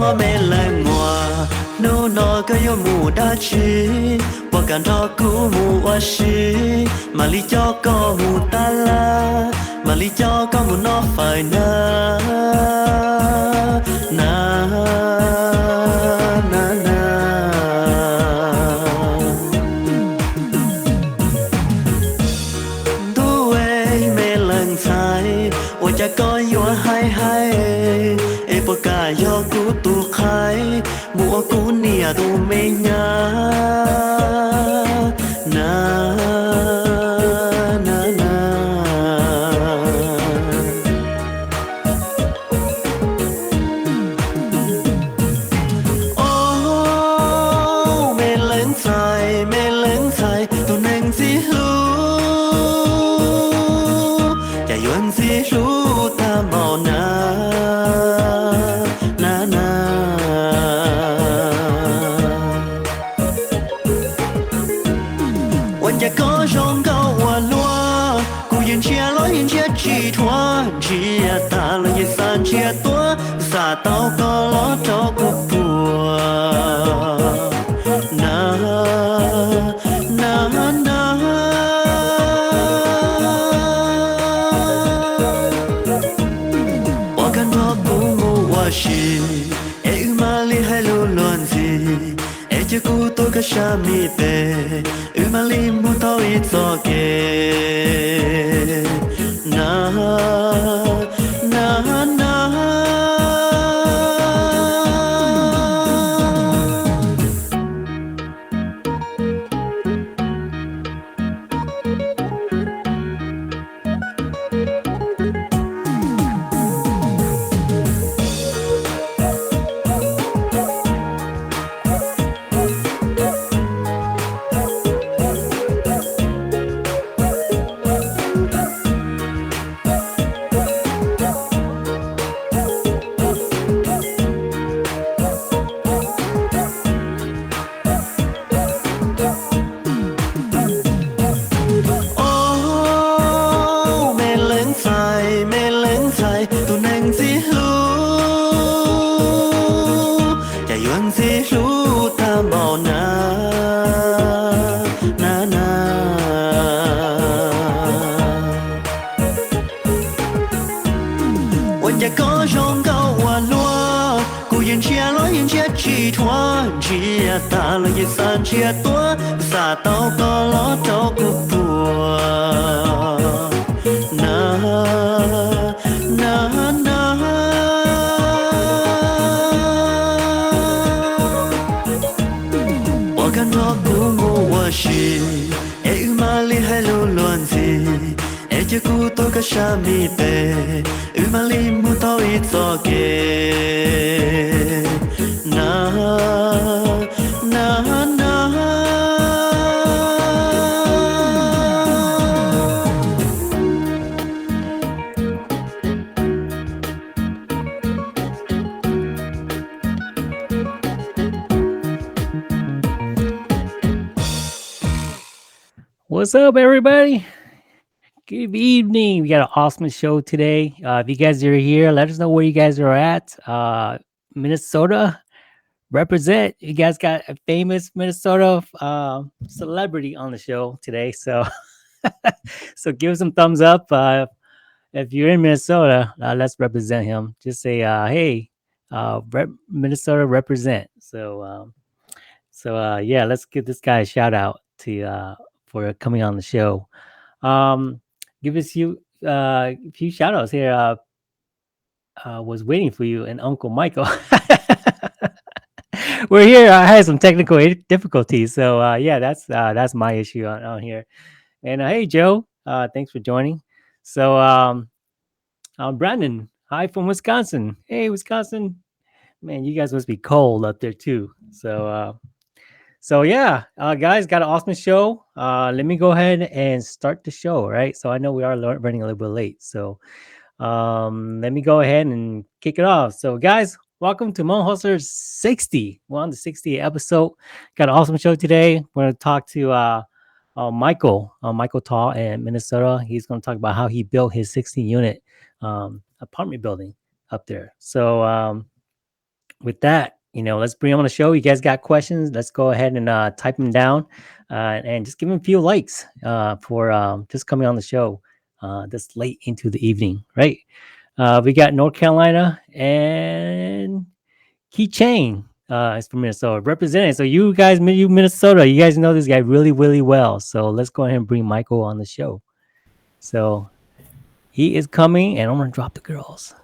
mà mẹ lại mùa nô nó có yo mù đã chi bỏ cả đó cũ mù hoa chi mà lý cho có mù ta la mà lý cho có mù nó phải na na na na tu ấy mẹ lần sai ôi cha có yo hay hay e bỏ cả yo cũ tu khai mua cũ nia tu mê nha na na na oh mê lớn dài tu neng si lu cha yuan si lu ta mò na na naวันจะก็ร้องก็ว่าลัวกูยังเชียร์ร้อยยังเชียร์จีทัวเชียร์ตาเลยยังสานเชียร์ตัวสาเต้าก็ล้อจอกูปัวนานานาว่ากันรอกูงูว่าชีเอ้มาลีให้รู้ล้วนสิเอ้จะกูตัวก็ชามีเตมาลิมุทออิตโอเคนานานาตัวนังสิลูจะยวนสิลูตาบอนานานาวันจะก็ร้องก็ว่าลัวกูยังเชียร์ร้อยยังเชียร์จีทัวเชียร์ตาเลยยังสานเชียร์ตัวสาเต้าก็ล้อจอกูปัวนาna na我感到古我是哎马里还流乱子哎这古多个啥米的马里木头一座给na na na What's up, everybody? Good evening. We got an awesome show today. If you guys are here, let us know where you guys are at. Minnesota, represent. You guys got a famous Minnesota celebrity on the show today. So, so give some thumbs up. If you're in Minnesota, let's represent him. Just say, hey, Minnesota represent. So, yeah, let's give this guy a shout out to for coming on the show. Give us a few shout outs here. Was waiting for you and Uncle Michael. We're here. I had some technical difficulties, so yeah, that's my issue on here. And hey, Joe, thanks for joining. So, Brandon, hi from Wisconsin. Hey, Wisconsin, man, you guys must be cold up there too. So yeah, guys, got an awesome show. Let me go ahead and start the show, right? So I know we are running a little bit late. So let me go ahead and kick it off. So guys, welcome to Hmong Hustlers 60. We're on the 60th episode. Got an awesome show today. We're going to talk to Michael Thao in Minnesota. He's going to talk about how he built his 60 unit apartment building up there. So with that, let's bring him on the show. You guys got questions? Let's go ahead and type them down, and just give him a few likes for just coming on the show this late into the evening, right? We got North Carolina and Keychain. Is from Minnesota, representing. So you guys, you Minnesota, you guys know this guy really, really well. So let's go ahead and bring Michael on the show. So he is coming, and I'm gonna drop the girls.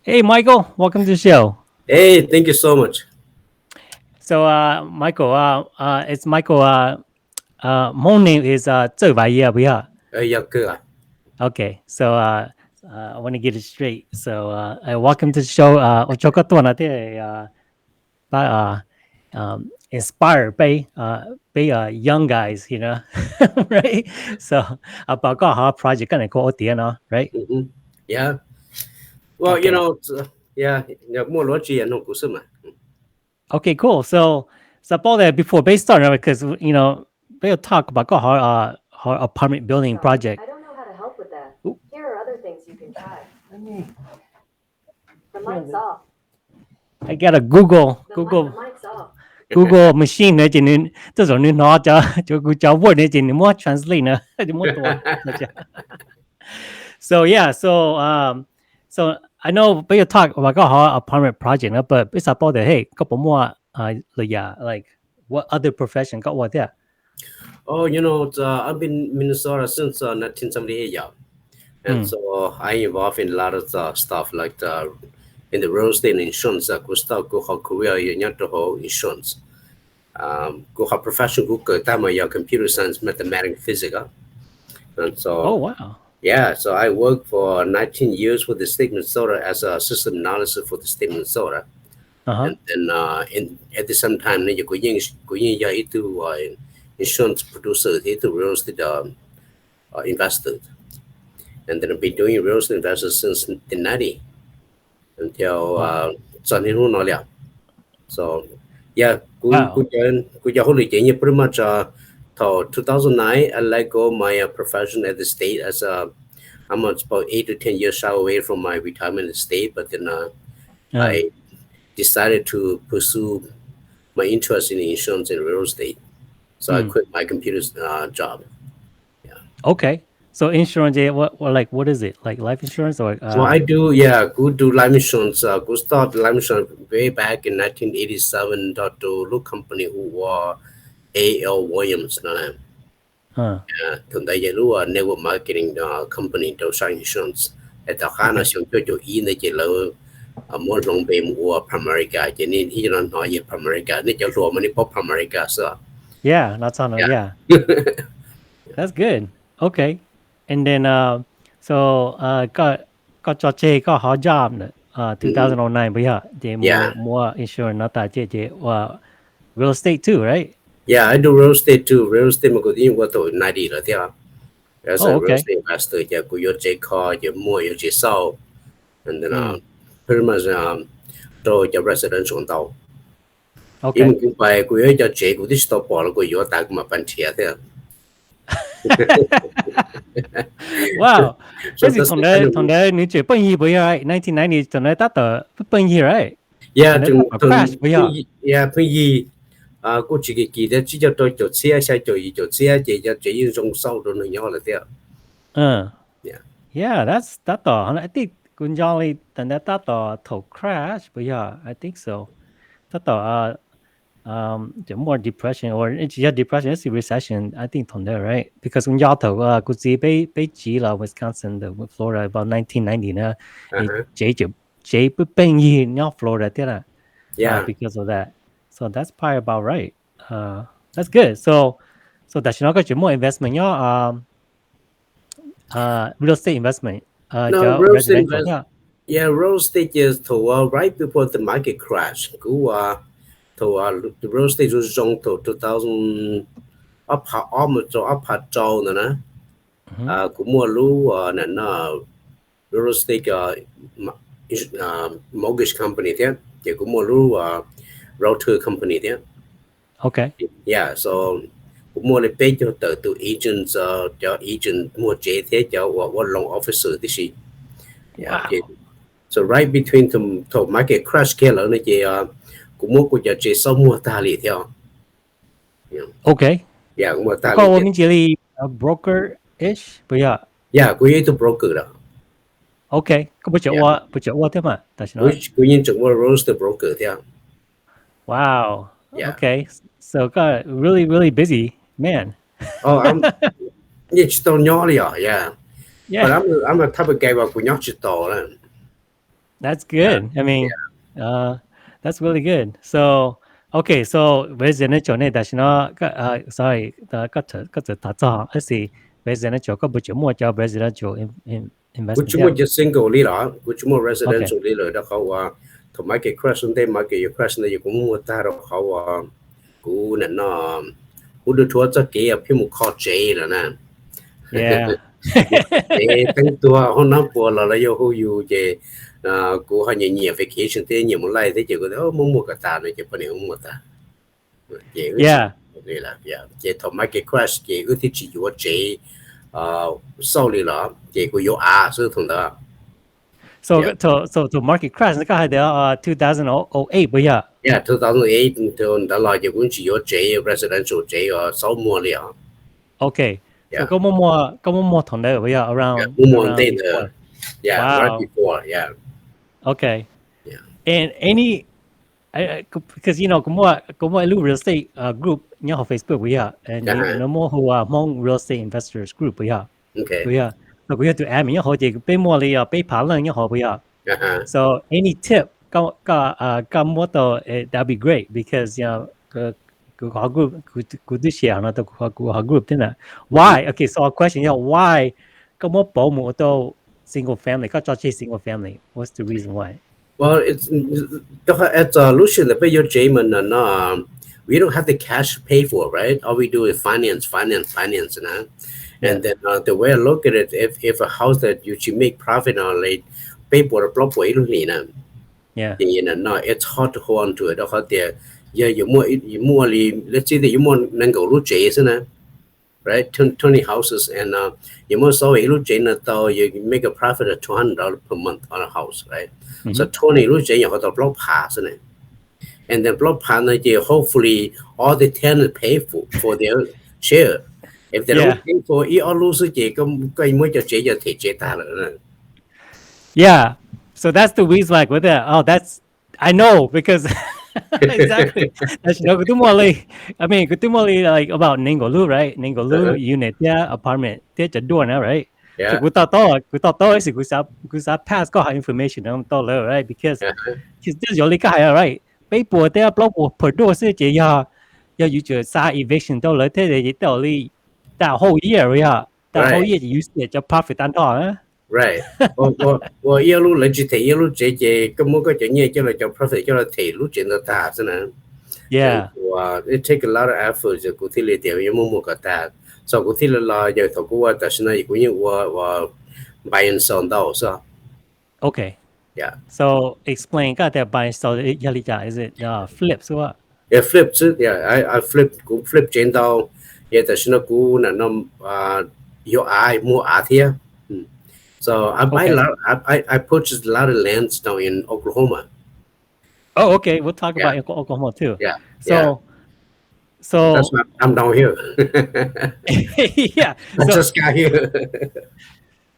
Hey, Michael, welcome to the show. Hey, thank you so much. So, Michael, it's Michael. My name is Cherwayia Thao. Yeah, good. Okay, so I want to get it straight. So, welcome to the show. Ochoka to na te inspired by young guys, right? So, about got hard project kind of call right? Yeah. Well, Okay. yeah, more logic and no kusuma. Okay, cool. So about that before base started, because we'll talk about her apartment building project. I don't know how to help with that. Ooh. Here are other things you can try. Let me. The mic's off. I got a The Google mic's off. Google machine 呢，今年这种你拿着就叫 Word 呢，今年冇 translate 呢，就冇多。So yeah, so I know we talk about her apartment project, but it's about the hey, couple more like what other profession got what there? Oh, I've been in Minnesota since 1978, yeah. And so I involved in a lot of stuff like in the real estate and insurance. Go start go have career in your insurance. Go have profession go time your computer science, mathematics, physics. And so Oh wow. yeah, so I worked for 19 years with the state of Minnesota as a system analyst for the state of Minnesota. And then at the same time, you go into insurance producer, into real estate investor. And then I've been doing real estate investor since the 90 until So yeah, Wow. good pretty much till 2009 I let go my profession at the state as I'm about 8 to 10 years away from my retirement at the state, but then I decided to pursue my interest in insurance and real estate. So I quit my computer job. Okay. So insurance, what is it? Like life insurance or So I do, go do life insurance. Go start life insurance way back in 1987. To look company who were A.L. Williams. Then they do a network marketing company to sell insurance. At the Hana, so you in the yellow. More long beam or America. You need you don't know your America. Need your raw money for America. So yeah, that's on yeah. That's good. Okay. And then so got your che got hard job 2009 but yeah, more insurance not that real estate too, right? Yeah, I do real estate too. Real estate I go in what to 90 了对啊。As a real estate investor, yeah, go your J car, your more your J sell, and then pretty much to your residential 到。因為佢係佢一隻借嗰啲 stop 咗，佢如果打咁啊笨車嘅。Wow. So this同你你做半夜不要 1990同你打到半夜 right? Yeah, crash 不要。Yeah, 半夜我自己記得只有對做車先做車，就已經收到你咗啦啲。Yeah, that's I think คุณจอลีตอนนั้น打到頭 crash 不要 I think so. 打到the more depression or it's depression, it's a recession. I think from there, right? Because when y'all talk, could see Bay Gila, Wisconsin, the Florida about 1990 na, Jay been in y'all Florida, yeah, because of that. So that's probably about right. That's good. So that's not got more investment, y'all. Real estate investment. No, real estate investment. Yeah, real estate is to right before the market crash. Go to the real estate was zone to 2000 almost up trâu nữa nè, cũng mua lú nè real estate mortgage company thế, thì cũng mua lú router company thế. Okay. Yeah, so cũng mua lấy pay cho từ agents cho agent mua chế thế cho what loan officer thế gì. Yeah. So right between to market crash kia lỡ nó chỉ cũng muốn của giờ chỉ sau mua ta lì theo. Okay. Yeah, cũng mua ta lì. Có mình chỉ là broker-ish, but yeah. Yeah, của ấy to broker đó. Okay. Có bữa chỗ thế mà. Của những chỗ mua rose the broker theo. Wow. Yeah. Okay. So got really busy man. Oh, you just don't know yeah. Yeah. But I'm a type of guy who can just do. That's good. I mean, that's really good. So, okay, so resident chỗ này là nó sorry, có thể thật cho là resident chỗ có bữa chỗ mua cho resident chỗ investment. Which more just single leader, which more residential leader đóเขาto make a question they make a question you cũng mua ta đóเขาcũng là nó cũng được thua cho cái phim một khó chế là nè. Yeah. Để tăng tua hôm nào bữa là yêu hữu yêu chế cũng hay nhiều vacation thế nhiều một lại thế chỉ có mua cái ta này chỉ có nhiều mua ta. Yeah. Đây là chế to make a question chế ước chỉ có chế sau này là chế có yêu sự thằng đó. So to market crash nó có hai đứa 2008 bây giờ. Yeah, 2008 until đó là cũng chỉ có chế residential chế ở sau mua liền. Okay. So có mua thằng đấy bây giờ around. Mua đây nữa. Yeah, wow. right before. Yeah. Okay. Yeah. And because có mua real estate group nhau ở Facebook bây giờ, and nó mua Hmong real estate investors group bây giờ. Okay. Bây giờ, so bây giờ tụi em nhau họ chỉ bên mua li PayPal là nhau họ bây giờ. So any tip có mua to that'd be great because có group có đứa share nó có group thế nào. Why? Okay, so a question, why có mua bảo mua to single family? Có cho single family. What's the reason why? Well, it's a solution that pay your German we don't have the cash to pay for, right? All we do is finance, and then the way I look at it, if a house that you should make profit on, like pay for the block way, yeah, it's hard to hold on to it. You more, let's say that you more nango lu jason, right? 20 houses, and you more so lu jason you make a profit of $200 per month on a house, right? Mm-hmm. So 20 lu jason you have to block pass, and then block partner, hopefully all the tenants pay for their share. If they don't pay for it, all lose yeah. So that's the reason, like with that. Oh, that's I know because exactly. That's I mean, like about Ningolu, right? Ningolu unit, apartment, there's a door now, right? Yeah. So we thought is we pass got information on dollar, right? Because this only guy, right? People there block per door是这样，要有这啥 eviction 到了，这里到里that whole year 呀，that whole year you see 就 profit 单套啊。Right. 我一路来去睇一路这根本个整业叫来叫 profit 叫来睇路整到大是呢。Yeah. 哇 ，it take a lot of effort 就古体里点有么个大，所以古体里啦有头个话，但是呢，因为我buy and sell 到是吧 Okay. Yeah. So explain got that buy and sell is it flips or what? Yeah, flip 是 yeah I flip 捡到，也但是呢股那有more here. So I buy a lot. I purchased a lot of lands down in Oklahoma. Oh, okay. We'll talk about Oklahoma too. Yeah. So that's why I'm down here. Yeah. I just got here.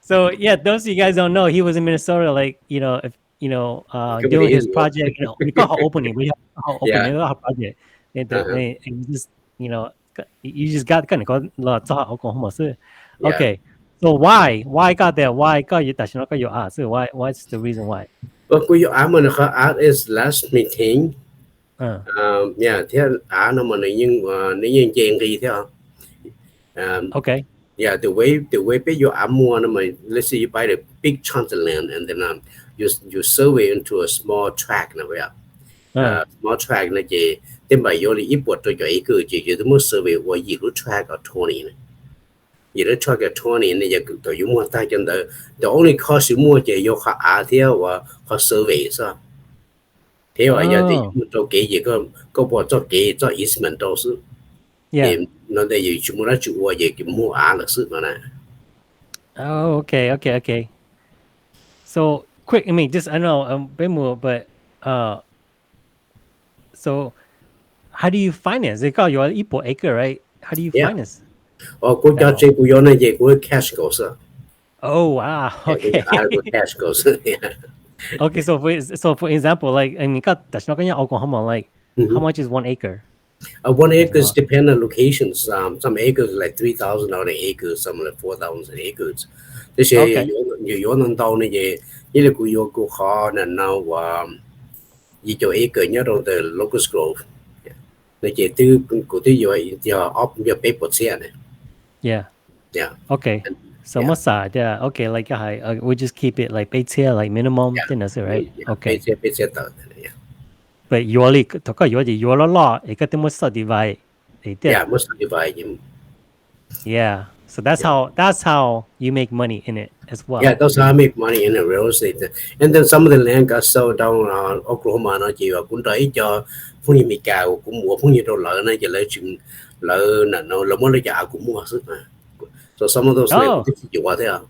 So yeah, those of you guys don't know, he was in Minnesota. Like if doing his project. We got our opening. We have our project. And just you just got kind of got Oklahoma. Okay. So why got there? Why got you? That's not got your art. So what's the reason why? Well, your art is last meeting. Yeah, theo nó mà những chuyện gì theo. Okay. Yeah, the way pay your mua nó mà let's say you buy the big chunk of land and then you survey into a small tract nào vậy. Small tract này chỉ tên bài vô thì ít bột cho cái cứ chỉ muốn survey qua gì lúc tract ở 20 này. You don't track at 20 and you want that and the only cost you more you have or survey so. Theo giờ thì cho cái gì có bỏ cho cái cho easement đó sự. Yeah. Nó đây you chúng nó chịu qua gì cái mua là sự mà nè. Oh, okay. So quick. I mean, just I know a bit more, but so how do you finance? They call you an equal acre, right? How do you Yeah. finance? Cô cho chị cô yo này chị cô cash goes. Oh wow. Okay. Cash goes. Yeah. Okay. So for example, like I mean, got that's not gonna Oklahoma. Like, how much is 1 acre? 1 acres depend on locations. Some acres like $3,000 an acre, some like 4,000 acres. This Okay. you non tàu này gì, như là cô yo cô khó là nào gì cho acre nhớ đâu the locust grove. Này chị từ cô từ yo up yo paper xe này. Yeah. Yeah. Okay. So Yeah. Mossad, yeah. Okay, like we just keep it like base here, like minimum, then that's it, right? Okay. Paper xe tờ. Yeah. But you only talk about you all law, it got the Mossad divide. They did. Yeah, most divide him. Yeah. So that's how you make money in it as well. Yeah, that's how I make money in the real estate. And then some of the land got sold down Oklahoma nó chỉ cũng đẩy cho phong nhiệt cao cũng mua phong nhiệt đồ lợn này chỉ lấy chừng lợn nó mới lấy giá cũng mua sức mà. So some of those land cũng thích quá thế à.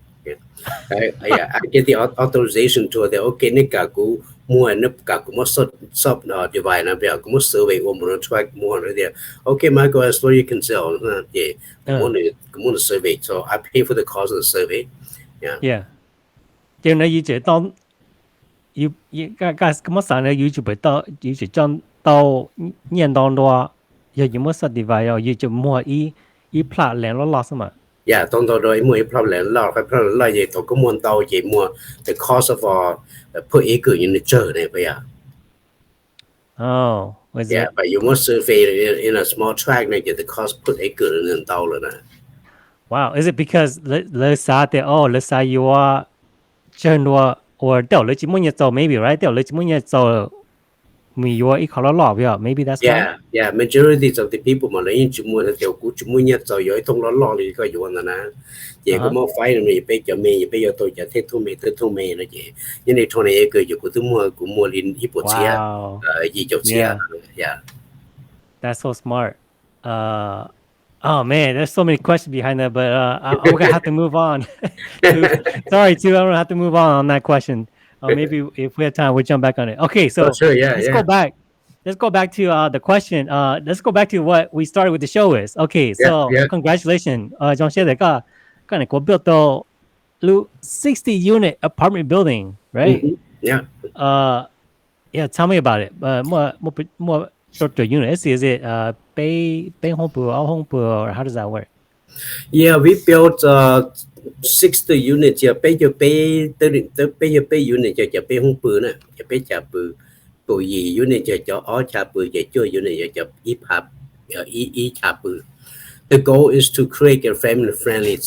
Yeah, I get the authorization to the okay này cả cũng mua nó cả cũng sub divide nó bây giờ cũng survey or muốn track mua nó there. Okay, Michael, as long you can sell. Yeah, cũng muốn survey, so I pay for the cost of the survey. Yeah. Yeah. 即係你要當要咁樣呢，要就俾到要就將到年當多，要冇實地話要就冇一 plot 兩落是嘛？Yeah, 當到咗每 plot 兩落，佢 plot 兩嘢同咁樣到嘢冇 the cost of per acre in the church 呢邊啊。Oh, was yeah, it? But you must survey in a small tract 呢，the cost per acre 呢到了呢。Wow, is it because let's say that let's say you are 真多 or 掉你只乜嘢做 maybe right 掉你只乜嘢做咪you are 一考落落表 maybe that's why. Yeah, majority of the people 嘛，你只乜掉股只乜嘢做有一通落落你個樣啦呢。嘢咁樣快你俾咗咩？俾咗對就睇通咩啦嘢，因為通你一個月佢都冇連一部車，2車，yeah. That's so smart. Oh man, there's so many questions behind that, but we're gonna have to move on. Sorry, I'm gonna have to move on that question. Maybe if we have time, we'll jump back on it. Okay, so let's go back. Let's go back to the question. Let's go back to what we started with the show is. Okay, so congratulations. John Shedeka kind of built the 60-unit apartment building, right? Yeah. Yeah. Tell me about it. More shorter units. Is it Bay Home Pool, All Home Pool, or how does that work? Yeah, we built 60 units. Yeah, Bay unit cho Bay Home Pool nè, cho Bay Chà Pool, Pool gì unit cho All Chà Pool, cho unit cho E Chà Pool. The goal is to create a family-friendly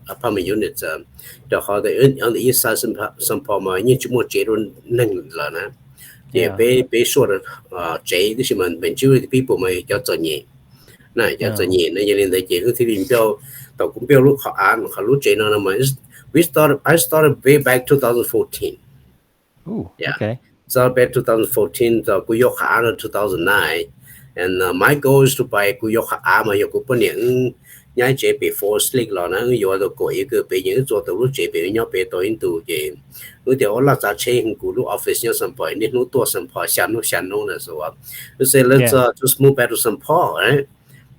apartment units. The on the east side some mà như chúng một chế luôn nâng là nè. Yeah, be sort of chế this is majority people may cho cho nhẹ. Này cho cho nhẹ nên nên để chế thì liền biểu tàu cũng biểu lúc họ lúc chế nó mà I started way back 2014. Okay. So back 2014 tàu cũng yok hạ 2009. And my goal is to buy cú yok hạ mà yok cũng những nhái chế before slick là nó yok được coi cái bị những做到lúc chế bị nhau bị tôi into chế lúc thì ở là giá chế cú lúc office nhau some point nên lúc tua some point xả nó là so we say let's just move back to some point right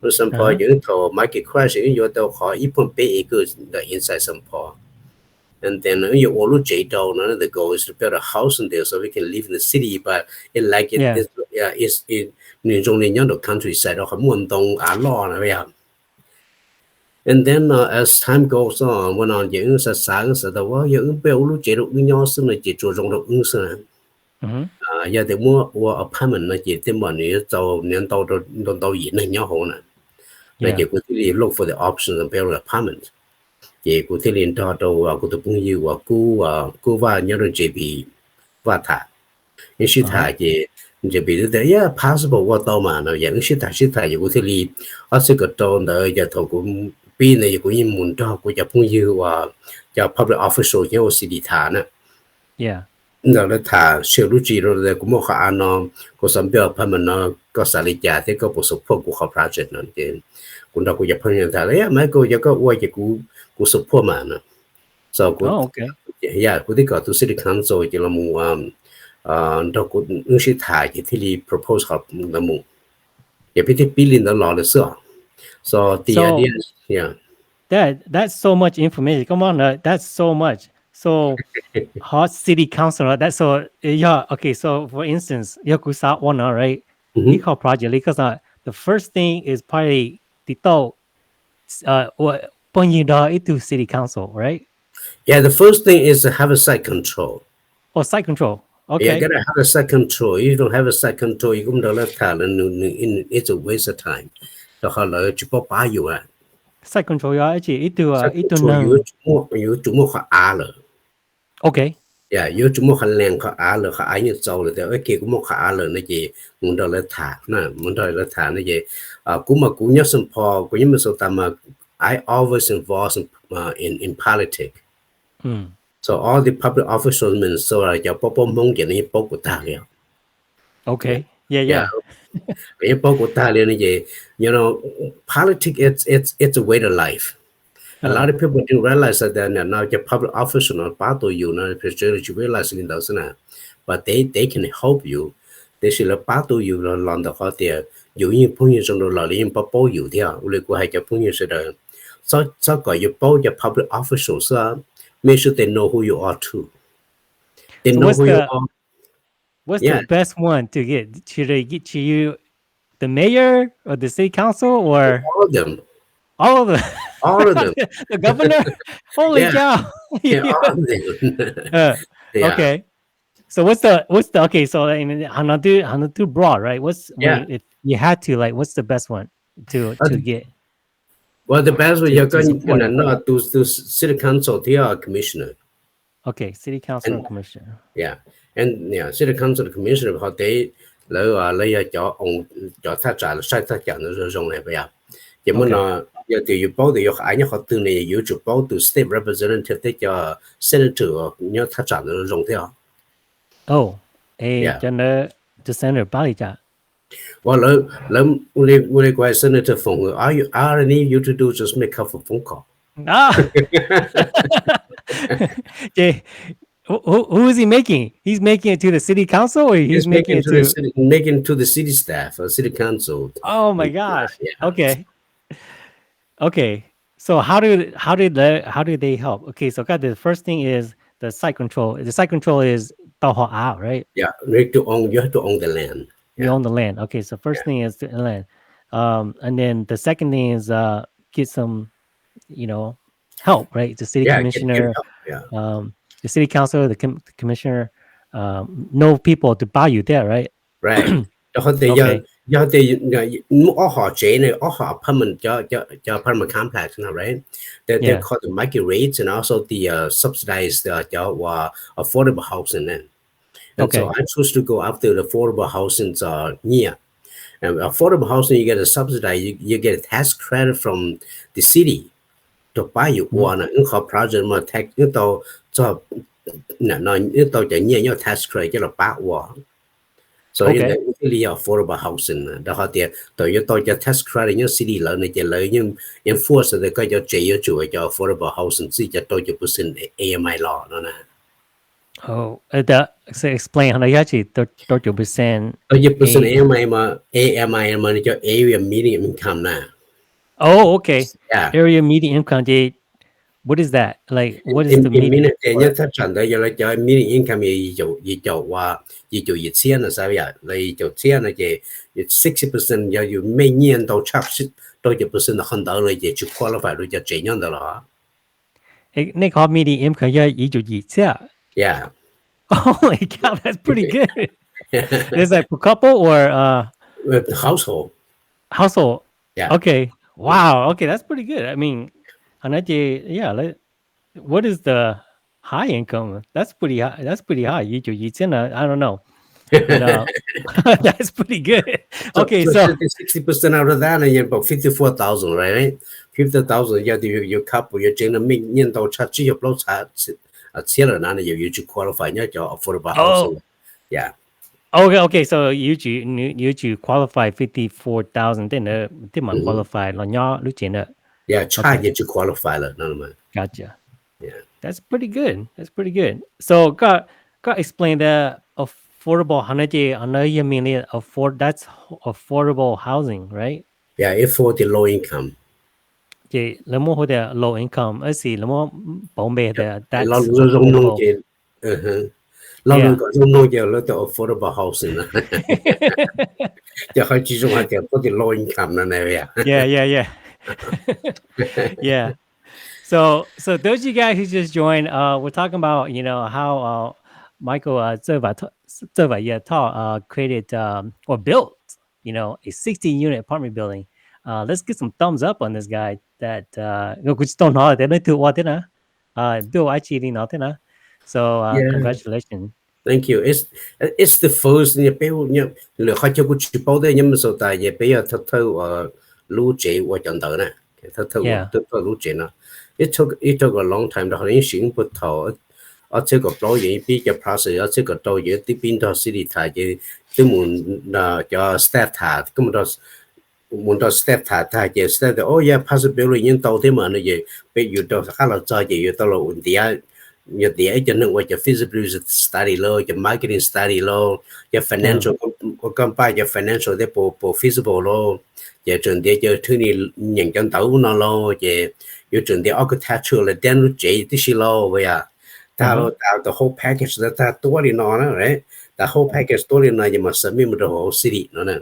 to some point những thầu market crash những yok đâu khó ít phần bị cái the inside some point and then you all chế đâu nó the goal is to build a house in there so we can live in the city but it like it is nên trong này nhớ được countryside đó không muốn đông lo này vậy. And then as time goes on, when on những sáng đó những béo lúc chế độ nhau sinh là chỉ注重được sinh. Giờ thì mua apartment là chỉ thêm mà nếu giàu nên đâu gì nên nhau hơn nè. Là chỉ có thể look for the options of build apartment. Chỉ có thể liên đó đâu có thể bung yêu cô và nhớ được chế bị và thả. Nhưng sự thả chỉจะเป็นแต่yeah possible ว่าต่อมาเนาะอย่างชิดๆอยู่ที่ลีอาศัยก็ตอนเนาะจะถูกปีเนี่ยอยู่ยิ่งมุ่งต่อกูจะพุ่งยือว่าจะ public official เนี่ยว่าสิริฐานน่ะ yeah เนาะแล้วถ้าเชื่อรู้จีเราเลยกูมั่วขาเนาะกูสัมเปียพันมันเนาะก็สาริจาที่ก็ประสบพวกกูเข้า project นั่นเองกูเรากูจะพุ่งยังแต่เลยไม่กูจะก็ว่าจะกู support มันเนาะ so กู Yeah, we got to city council chỉ là mu đó cũng ứng sĩ thải thì propose hợp là mu,也不是billion的老的是啊，so the So idea is yeah. that's so much information. Come on, that's so much. So hot city council, that's so yeah. Okay, so for instance, Yakusa one, right? Mhm. Eco project because the first thing is probably the what into city council, right? Yeah, the first thing is to have a site control. Or site control. You Okay. gotta have a site control. If you don't have a site control, you come to left talent, it's a waste of time. The hello, you pop by you at. Site control ya itu itu So nang. you to more hour. Okay. Yeah, you to more lang hour, I need so that okay, more hour, Niki, Munda Leta, no, Munda Leta, Niki, Kuma Gunyas and Paul, Gunyasotama. I always involved in politics. Mm. So all the public officials in Minnesota, your Popo Mongan, he spoke with Talia. Okay. Yeah. Yeah. He spoke with Talia, you know, politics, it's a way to life. A lot of people didn't realize that now your public official not battle you, not you realize it doesn't, but they can help you. They should battle you along the hot there. You in Punya on the Lalim Popo you there, will go ahead your Punya said. So got you both your public officials, make sure they know who you are too. They So know who you are. what's Yeah. the best one to get? Should they get to you the mayor or the city council or All of them. all of them? All of them. The governor? Holy Yeah. cow. Yeah, all of them. Yeah. Okay. So what's the okay, so I mean, I'm not too broad, right? Yeah. If you had to, like, what's the best one to get? Well, the best way To you're going support to it. not to city council, they are commissioner. Okay, city council and commissioner. Yeah. And yeah, city council commissioner how they lấy cho ông cho ta trả là sai ta讲的是用来不呀？怎么呢？要对于包的有还有好多呢，有就包的 state representative 的叫 senator，你要他trả的是用掉。 Oh, Yeah. cho nó to senator body cha. Well, let go senator phone. All I need you to do is just make up a phone call. Ah. Okay. Who is he making? He's making it to the city council, or he's making it to making to the city staff or city council. Oh my gosh. Yeah. Okay. So how do they help? Okay, so the first thing is the site control. The site control is out, right? Yeah, you have to own the land. You own the land. Okay, so first thing is the land. And then the second thing is get some, help, right? The city commissioner, get help, the city council, the commissioner, know people to buy you there, right? Right. Okay. Apartment complex now, right? They're called the market rates and also the subsidized affordable housing then. And so I choose to go after the affordable housing near. And affordable housing, you get a subsidy, you get a tax credit from the city to buy you one project more tax cho tax credit get a back one. So in really affordable housing, the hot there, you tax credit in your city learn it enforce the kind of jail to your affordable housing, see your 30% AMI law. Oh, so explain how you actually 30%. 30% AMI money your area median income now. Oh, okay. Yeah. Area median income. What is that? Like, what is the median? Median income is 60% 要每年都差30% 的很多人也去 qualify 了就这样的了。那个 median income 要1.2. Yeah. Holy cow, that's pretty good. Is that per couple or household? Household. Yeah. Okay. Wow. Okay, that's pretty good. I mean, what is the high income? That's pretty high. That's pretty high. I don't know. But, that's pretty good. Okay, so 60% out of that, and you're about 54,000, right? 50,000 you couple, you're doing a million dollar charge, you blow charge. You to qualify your affordable housing. Yeah. Okay. So you qualify 54,000. Then qualify. Yeah, charge you to qualify. Gotcha. Yeah. That's pretty good. That's pretty good. So got explain the affordable hanaje another meaning that's affordable housing, right? Yeah, if for the low income. Chị là mua the low income, ở xì là mua bóng bề the Lo that's lo rong nong affordable. je. Lo lo Yeah. có rong nong je lo the affordable housing. Cho hai chỉ dùng hai the for the low income này vậy. Yeah, yeah, yeah. Yeah. So those of you guys who just joined, we're talking about how Michael Cherwayia Thao created or built a 16-unit apartment building. Let's get some thumbs up on this guy. That cũng don't know that nó thua thế nào. Bill actually nói thế nào. So Yeah. congratulations. Thank you. It's the first you know le khai cho cái bao đây nhưng mà sau tại giờ bây giờ thật thâu lưu trữ và chân tử nè thật Yeah. thâu lưu trữ nè it took a long time đó hình sinh bắt đầu ở这个表演比较 process ở这个导演这边到 city 台就都门那叫 staff 台根本到門到 step 台就 step 的哦呀 possibility 已經到啲嘛呢嘢比如到下落再嘢要到落問題啊有啲就能話就 feasibility study 咯就 marketing study 咯就 financial 我講把就 financial 啲報 feasible 咯就盡啲就推你認真到那咯就要盡啲 architectural 嚟電腦這啲事咯喂啊但係 the whole package 但多啲咯呢 right the whole package 多啲呢就咪 submit 咪到 whole city 呢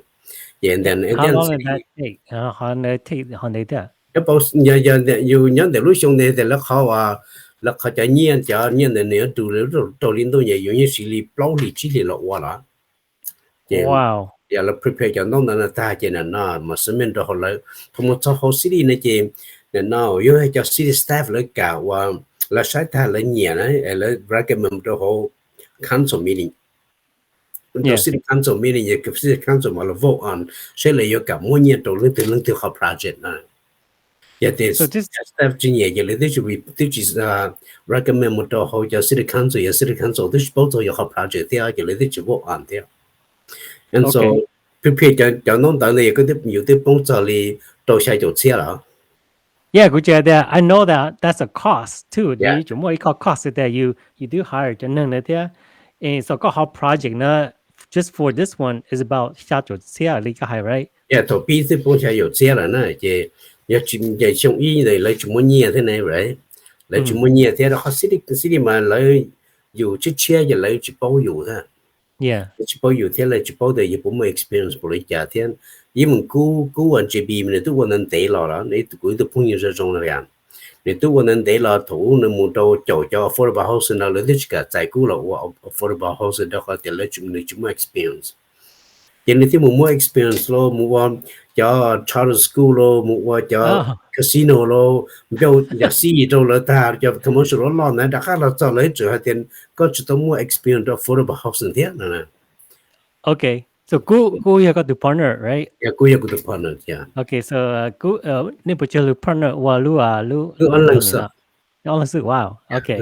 Yeah, and then How long did that take? How did it take? How did that? About you nhớ để lúc xong này thì là họ cho nhiên để nữa đủ đủ liên tục nhiều như xử lý bao lý chỉ lý lọ qua đó. Wow. Yeah, là prepare cho nó là ta chỉ là nó mà sinh viên đó họ lại thông một số họ xử lý này chỉ là nó yêu cho xử lý staff lại cả và là sai ta lại nhiều này là recommend cho họ cancel meeting. Yeah. City council meeting, the city council will vote on. Sẽ là yêu cả mỗi nhà đầu tư lương từ học project này. Yeah, this staff chính nhà giờ lấy this is recommend một đầu họ cho city council, yeah, city council this both of your học project thì giờ lấy this vote on there. And so prepare cho nó đợi này có tiếp nhiều tiếp bóng cho li đầu sai chỗ xe là. Yeah, good job there. I know that's a cost too. Yeah. You more call cost that you do hire cho nên là thế. And so có học project nó just for this one is about xa chỗ xe lý cái right? Yeah, to be the bóng sai chỗ xe là nè, chỉ giờ trong ý này lấy chúng muốn nhiều thế này right? Lấy chúng muốn nhiều thế đó họ city mà lấy dù chiếc xe giờ lấy chỉ bao dù thôi. Yeah. Chỉ bao dù thế là chỉ bao đời cũng mới experience bởi trả thế.因為古人這邊你都可能地落啦，你佢都碰見這種人，你都可能地落土你冇到做咗 affordable housing 啦，你都係在古樓話 affordable housing 都可以你做冇 experience，人哋啲冇 experience 咯，冇話咗 charter school 咯，冇話咗 casino 咯，唔有入私業做啦，但係入 commercial 咯，嗱你大家落咗嚟做係點，個做到冇 experience 到 affordable housing 啲嗱。Okay. So Gu you got the partner, right? Yeah, Gu you got the partner, yeah. Okay, so Gu ni bộ chơi partner wa lu wow. Okay.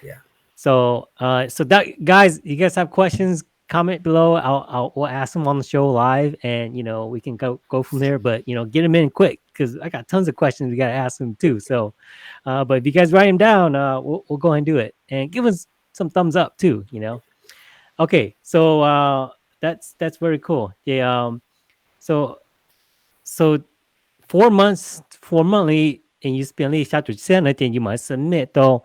Yeah. So that guys, you guys have questions, comment below. We'll ask them on the show live, and we can go from there. But get them in quick because I got tons of questions we gotta ask them too. So, but if you guys write them down, we'll go ahead and do it, and give us some thumbs up too. Okay, so that's very cool. Yeah. So 4 monthly, and you spend at least and then you must submit to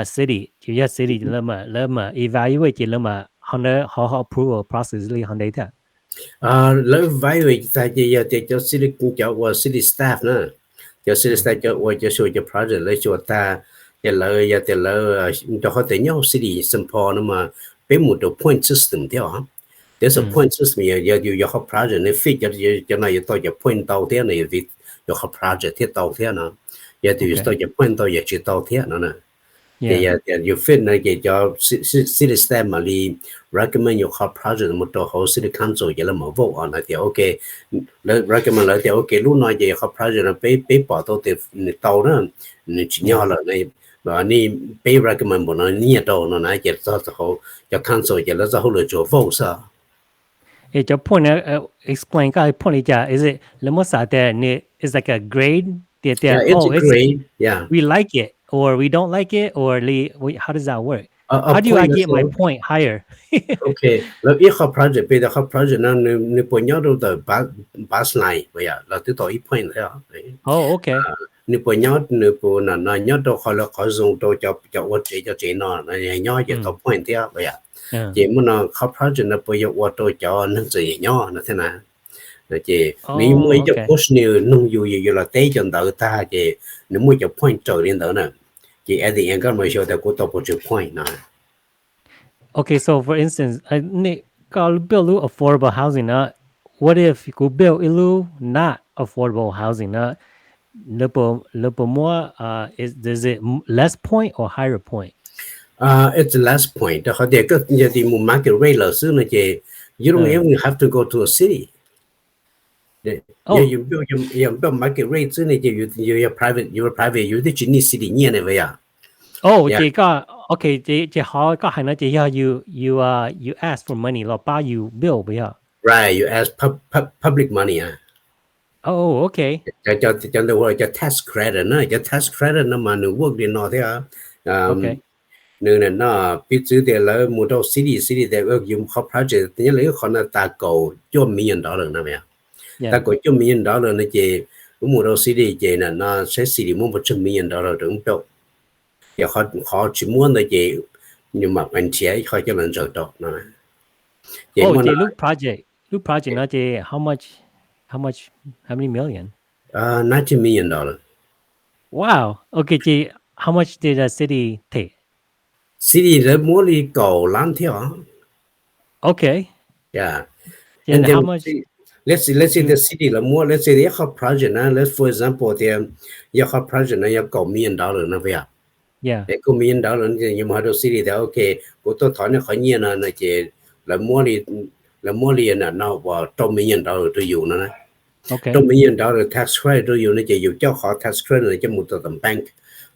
city. You city lama evaluate lama how approval process li how data. Lỡ evaluate tại vì cho city cho city staff nữa. Cho city staff cho show cho project lấy cho ta lỡ cho họ tới nhau city simple nữa mà với một độ point system theo hả? There's a point system you have project ne fit cho này tôi cho point đầu thế này vì you have project thế đầu thế nào giờ thì tôi cho point đầu giờ chỉ đầu thế nào nè thì you fit này cái cho city staff mà đi recommend you have project một tổ hợp city council giờ là một vote on thì okay recommend lại thì okay lúc nói giờ have project là bé bỏ đầu thì đầu đó chỉ nhau là này và ni bé recommend một nó nhiều đầu nó này giờ cho council giờ là cho lựa chọn vote sao. Your point, explain. Point is it? Is like a grade? Yeah, it's a grade. Yeah, we like it, or we don't like it, or how does that work? A How do I point get my so point higher? okay lo I kho project pe da kho project na ni po nya do da ba slide vậy à là từ tôi point thế à Oh, okay. ni po nya ni po na nya do kho là kho dùng do cho wo cho chế nó nya je to point thế vậy à Yeah. chỉ muốn nó kho project na po yo wo do cho nó gì nya nó thế nào là chỉ nếu Oh, mới cho okay. post new nung yu là tế cho đỡ ta chỉ nếu mới cho point trở lên đỡ nè chỉ at the end cái mới show ta có to po point nè Okay, so for instance, kalau build affordable housing na, what if you could build not affordable housing na? Little more does it less point or higher point? It's the last point. Họ để cái giờ thì một market rate là xứ này chị, you don't even have to go to a city. Yeah, Oh, you build market rate xứ này chị, you're private, you chỉ need city nhẹ này vậy à? oh, Yeah, chị có okay, chị họ có hay nói chị you ask for money, lo bao you bill bây giờ. right. You ask public money à? Oh, okay. Cho the word cho tax credit nữa, cho tax credit nó mà nó work đi nó thế à? Okay. Nên là nó biết chữ thì là một đâu city để dùng học project, thì lấy khó là ta cầu cho $1 million nữa vậy à? Ta Yeah. có cho $1 million này chị, một đâu city chị là nó sẽ city muốn $100 million đúng không? Giờ họ chỉ muốn là chị nhưng mà anh chị họ cho lần rồi đó nó chị Oh, muốn chị look project nó chị how many million? $90 million. Wow. Okay, chị how much did the city take? City là muốn đi cầu làm theo. Okay. Yeah. And And then how much let's say the city là mua, let's say the project na, let's for example thì your project na yêu cầu $1 million na vậy à? yeah. Để có $1 million thì nhưng mà đâu city thì okay, của tôi thọ nó khỏi nhiều là chị là mua đi là nó vào $1 million tôi dùng nó. Okay. $1 million tax credit tôi dùng nó chỉ dùng cho họ tax credit là cho một tầm bank.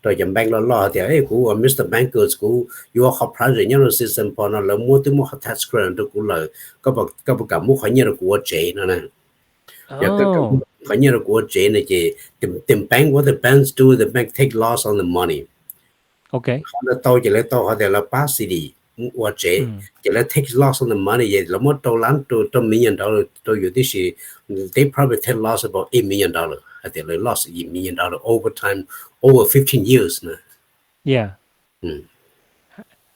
Rồi chậm bank lo thì ấy của Mr. Bankers của your học project nhớ system for nó là mua tới mua tax credit tôi cũng là có một cả mua khỏi nhiều của chế nó nè. Giờ cái Oh, khỏi nhiều của chế này chỉ tìm bank what the banks do, the bank take loss on the money. okay. Họ là tôi chỉ là tôi họ để là pass city của chế chỉ là take loss on the money vậy là một đô lắm to $1 million tôiอยู่ที่ they probably take loss about $8 million. They lost $8 million over time, over 15 years nè. Yeah.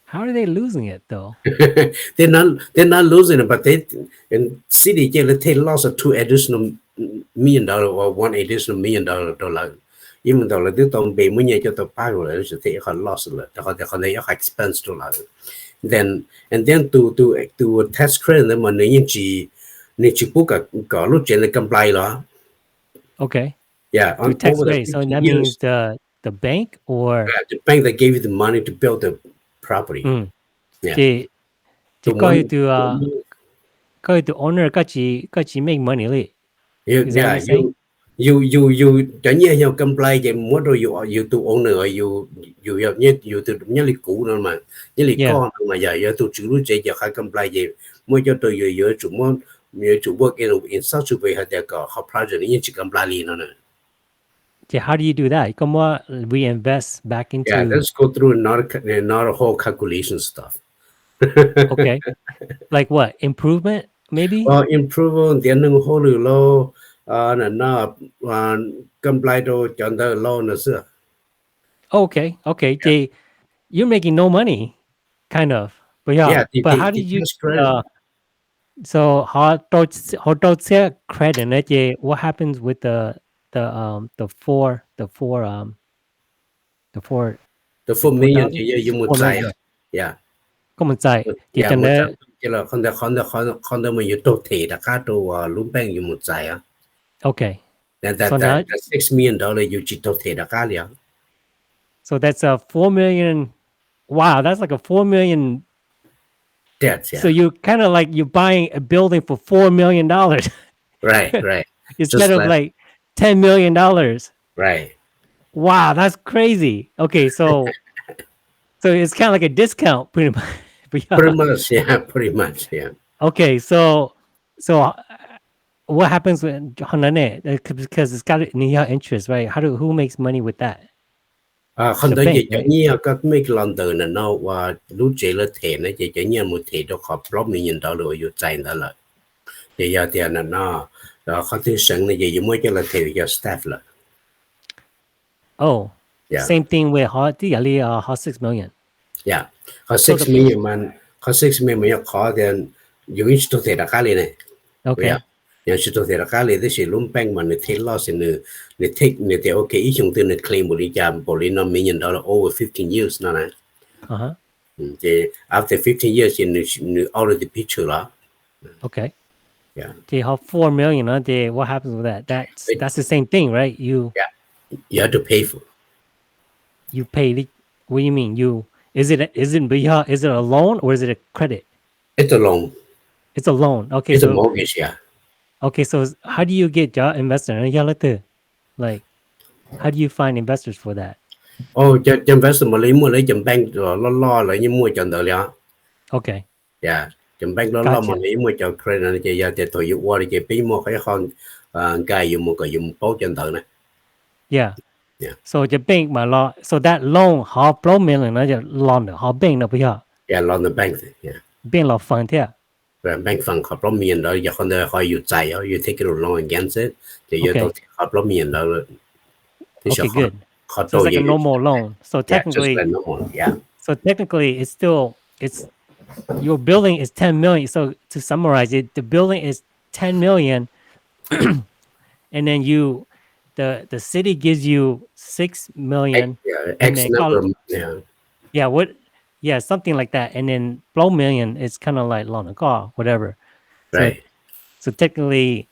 How are they losing it though? They're not losing it, but they in city jail they lost $2 additional million or $1 additional million. Even though they don't pay money cho tao pay rồi, thì they have lost rồi, they have expense rồi. Then and then to tax credit mà nếu như chỉ bút cả lúc trên là comply đó. Okay. Yeah, To on tax over the rate. So 15 that years, means the bank or the bank that gave you the money to build the property. Yeah. chị The coi one- từ owner các chị make money li. Is that what you're saying? you chẳng nhớ nhau comply vậy muốn rồi you to owner you have you to nhớ lịch cũ nữa mà nhớ lịch Yeah. con mà giờ tôi chủ lúc chạy giờ khai comply vậy mới cho tôi giờ chủ muốn chủ work in such a way that có học project như chỉ comply liền nữa. Yeah, how do you do that? Come on, we invest back into. Yeah, let's go through not a whole calculation stuff. Okay. Like what? Improvement maybe? Well, improve the nâng hô lử lô là nó comply đồ chọn đời lô nữa xưa. Okay. Chị, you're making no money, kind of. But Yeah, but how did you tax credit. so họ tổ chức credit nữa chị? What happens with the four The 4 million thì giờ một 4 giải. million. Yeah. Có một giải chị Yeah, chẳng một lẽ giải. Chứ là không thể mà yêu tổ thể đã khá đồ lúc bang yêu một giải á. okay. That So now- $6 million yêu chỉ tổ thể đã khá liền. So that's a 4 million. Wow, that's like a 4 million. That's So you kind of like you're buying a building for $4 million right. instead of like $10 million. Right. Wow, that's crazy. Okay, so it's kind of like a discount, pretty much. Pretty much, yeah. Okay, so what happens when because it's got near interest, right? Who makes money with that? không the tới bank, chỉ cho right? nhiều các mấy cái lần từ nó và lúc chế là thể nó chỉ cho nhiều một thể đó có problem nhìn đó rồiอยู่ใจđó là thì giờ tiền nó đóเขาที่省呢也没叫了thể叫 staff 了 Oh, yeah same thing with hot 6 million. yeah เขา So 6 the million มันเขา 6 million มันขอเดือนอยู่ที่ตัวเทระคาเลยเนี่ย okay. อย่างที่ตัวเทระคาเลยที่สิลุ่มแป้งมันเนี่ยเทลอสเนี่ยเนี่ยเทคเนี่ยแต่โอเคอีช่วงที่เนี่ย claim บริจาคบริโน$1 million over 15 years นั่นนะ Uh-huh. แต่ after 15 years เนี่ย already picture ละ Okay. yeah The 4 million, what happens with that? That's the same thing, right? you have to pay for You pay what do you mean? Is it a loan or is it a credit? it's a loan It's a loan. Okay, it's a so mortgage yeah how do you get your investor? Like how do you find investors for that? cho invest mà lấy mua lấy chấm bank rồi lo lại như mua cho đỡ了 Okay. yeah chấm bank lo mà Gotcha. lấy mua cho credit này giờ thì thôi qua thì bị mua cái con cái dùng một cái dùng bao cho đỡ này Yeah. Yeah. So the bank mà lo, so that loan họ pro million nóจะloan được, họ bank nó bây giờ yeah loan the bank yeah bank lo fund thế. và bank phần họ pro million đó giờ con đời họอยู่ใจเขาอยู่ take it loan against it thì giờ tôi họ pro million đó thì Okay, good. họ So it's like a tôi normal loan. So yeah just technically, like normal yeah so technically it's your building is 10 million. So to summarize it, the building is 10 million and then the city gives you 6 million and X then number yeah something like that, and then below million is kind of like loan car whatever. right So technically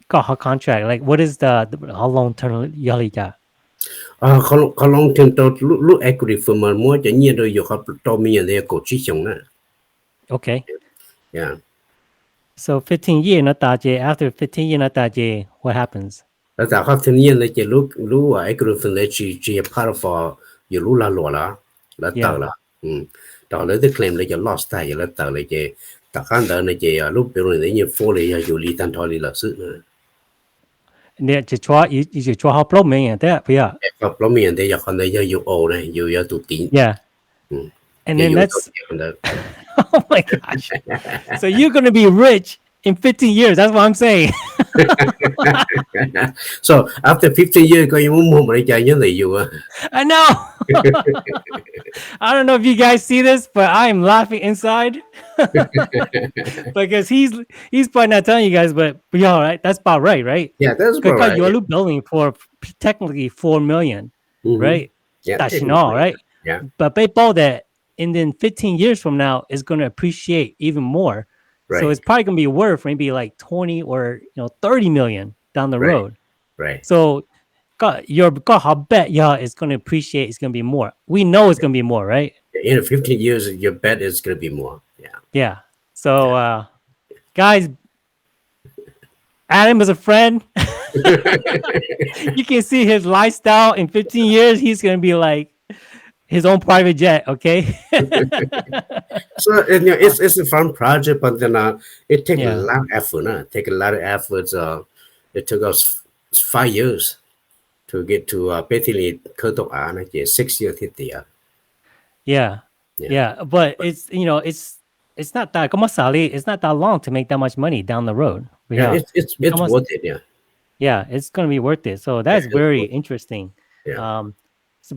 got her contract, like what is the how long term yali ja? เขาลองถึงตัวลูก equity firm มันมั่วจะเนี่ยโดยอยู่เขาตัวมีอย่างเดียวกดชี้ชงนะ Okay. yeah So 15 year not that after 15 year not that what happens? แล้วแต่เขาถึงเนี่ยเลยจะรู้ว่า equity firm เลยจะ part of อยู่รู้ละหลัวละแล้วต่อละต่อเลยที่ claim เลยจะ lost ได้แล้วต่อเลยจะแต่ขั้นตอนเลยจะรูปเป็นอะไรเนี่ย fall เลยอยู่ลีตันทอลีละซื้อนะ เนี่ยจะชัวyouจะชัวhow pro million that yeah ก็เพราะมีอย่างเดียวคนเดียวอยู่โอเลยอยู่ตุตี yeah and then that's oh my gosh so you're gonna be rich in 15 years, that's what I'm saying. So after 15 years ก็ยังมุ่งมาในใจยังเลยอยู่อ่ะ I know. I don't know if you guys see this, but I am laughing inside because he's probably not telling you guys, but yeah, right. That's about right? Yeah, that's about Because right. you're building for technically 4 million, right? Yeah, That's all, right? Yeah. But people that and then 15 years from now is going to appreciate even more. Right. So it's probably going to be worth maybe like 20 or 30 million down the road. Right. So I bet it's going to appreciate. It's going to be more. We know it's going to be more, right? In 15 years, your bet is going to be more. Yeah. Yeah. So, guys, Adam is a friend. You can see his lifestyle in 15 years. He's going to be like his own private jet. Okay. So it's a fun project, but then it takes a lot of effort. Take a lot of efforts. It took us 5 years to get to basically 6 years hit there. Yeah. But it's it's not that it's not that long to make that much money down the road. Yeah, it's worth it. Yeah, it's gonna be worth it. So that's very interesting. Yeah. So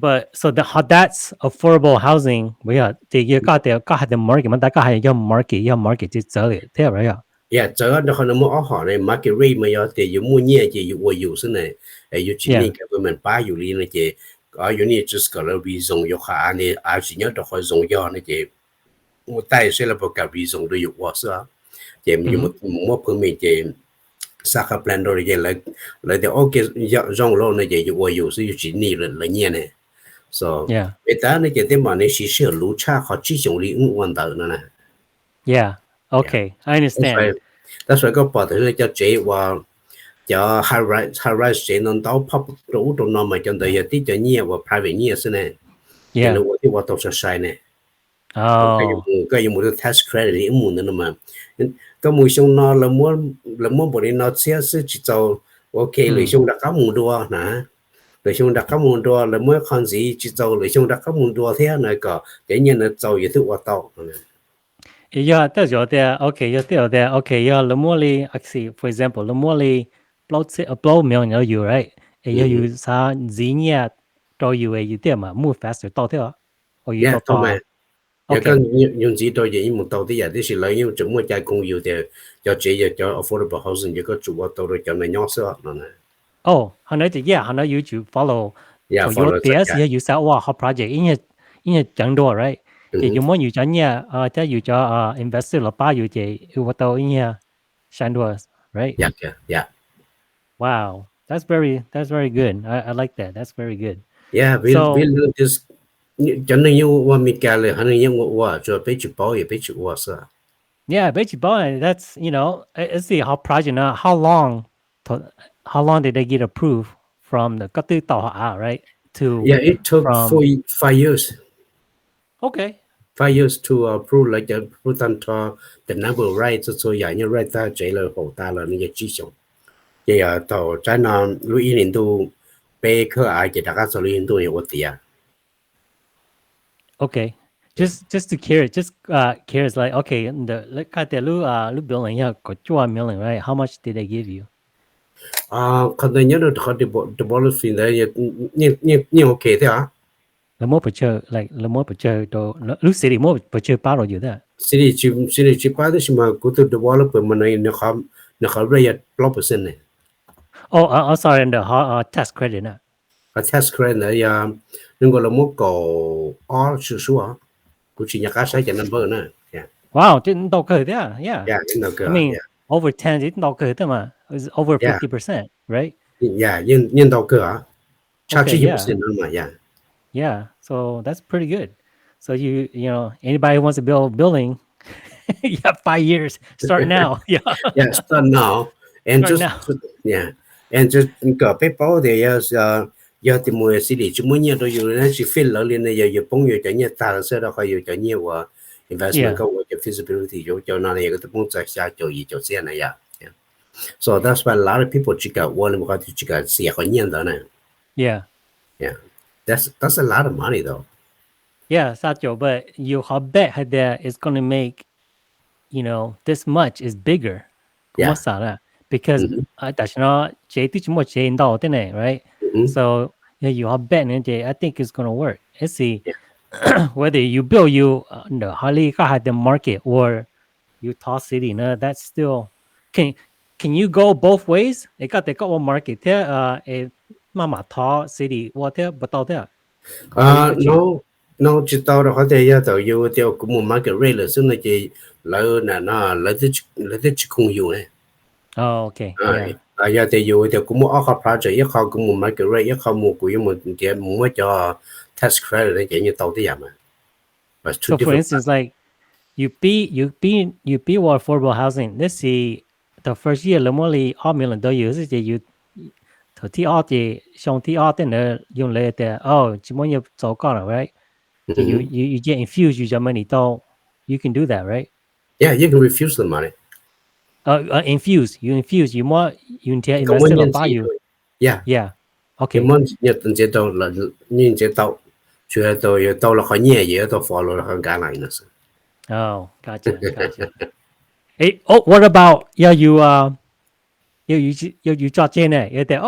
that's affordable housing. You got the market. Man, that got your market 就走了，对吧呀？Yeah， 这个可能冇好呢，market rate 咪要得有冇嘢就有我有是呢，有今年government 把有哩呢就，有呢就是个了 reason 有下呢，是呢都可以用要呢就，我带些了不个 reason 都有我是啊，就冇permit 就。Saka plan 到嘅嚟到 OK 用咯，呢就我有時要經歷了年呢，so 但呢就點嘛呢？是少路差和之前你揾到呢呢 ？Yeah, okay, I understand. That's why 個報道咧就這話就 high rise 這能到 pop 到那咪就係有啲就嘢或 private 嘢先呢，然後我啲話到實際呢，個有冇得 tax credit 冇呢嘛？ก็มือชงนอนละม้วนบริโนเซียซึ่งจะ OK เลยชงละก็มูดัวนะ lời chung đặt các môn đồ là mỗi con gì chỉ giàu lời chung đặt các môn đồ thế này có cái nhân là giàu như thứ qua tàu Yeah, that's your there. Okay, you're still there. Okay, yeah, Lemoli, actually, for example, Lemoli blow million you, right? And you sa zinia to you you there mà move faster to there. Or you yeah thôi mà to. giờ Okay. con dùng gì tôi vậy một tàu thì giờ thì lấy những chúng một trái công yêu thì cho chị cho affordable housing giờ có chủ qua tàu rồi cho nó nhỏ sợ nó nè Oh, how know you follow yeah for your follow DS yeah here you say wow how project in your chẳng đồ, right? Thì you muốn you cho nha cho you cho investor là ba you thì you vào tàu in here chẳng đồ, right? yeah yeah Wow, that's very good. I like that. That's very good. yeah So we'll just cho nên như qua mình cả là hắn như qua cho bé chụp bao bé chụp qua sợ yeah, basically that's let's see how project now how long did they get approved from the các tư tàu out, right? To yeah it took from 5 years okay. 5 years to approve like put on to the number right so yeah như right ta chạy là hậu ta là những cái chỉ số vậy tàu trái nào lưu ý年度bé科ai给大家做年度有我底啊 Okay. Just to curious like okay the like cái lu building yeah có chua million, right? How much did they give you? còn đây nhớ được họ the ball fin đấy như ok thế à Le more picture like le more picture to lu city more picture bao rồi đó. Siri chỉ ba đấy mà cũng từ the ball của mình này nó không rate +% này Oh, sorry, and the tax credit na. test credit này nhưng mà là một cầu sự số cũng chỉ nhà cá sai cho number nữa yeah Wow, didn't đâu cơ there. Yeah. yeah nó I cơ mean, yeah over 10 didn't đâu cơ there mà. It's over Yeah. 50%, right? yeah nhưng đâu cơ à Okay, charge yeah. nữa mà yeah Yeah. So that's pretty good. So anybody who wants to build a building, you have 5 years. Start now. Yeah. yeah start now and Start just now. yeah and just cái paper thì giờ thì mua xử lý chúng nhiều tôi dùng nó chỉ fill lại lên này giờ bông nhiều cho nhiều ta là sẽ đó phải cho nhiều investment Yeah. có cái feasibility cho nó này cái bông chạy xa cho xe này yeah so that's why a lot of people chỉ cả one một cái chỉ cả xe có nhiều đó này Yeah. yeah that's a lot of money though Yeah, Sacho, but you bet that it's going to make, this much is bigger. Yeah. What's that? Because that's not right? So yeah, you bet and I think it's going to work. Let's see whether you build the highly the market or you toss city. No, that's still can you go both ways? They got one market there. Mama toss city what there, but out there. no chỉ tao đó có thể tao yêu theo cũng một market rate là xưa này chỉ lỡ là nó lỡ tới không yêu này Oh, okay. giờ thì yêu theo cũng một offer project không cũng một market rate không một của một cái một cho tax credit này chỉ như tao thì mà so for instance like you be what affordable housing. Let's see the first year normally all million dollars you thời thi all thì xong thi all then dùng lại there chỉ muốn nhập số con right. So you get infused use your money though you can do that, right? Yeah, you can refuse the money. Infuse you more you tell investor to buy you. Yeah. Okay. You want nhận chế độ là nhận chế độ chuyện đó là khó nhẹ gì đó follow là hơn cả này nữa. Oh, gotcha. Hey, what about you cho trên này, you say,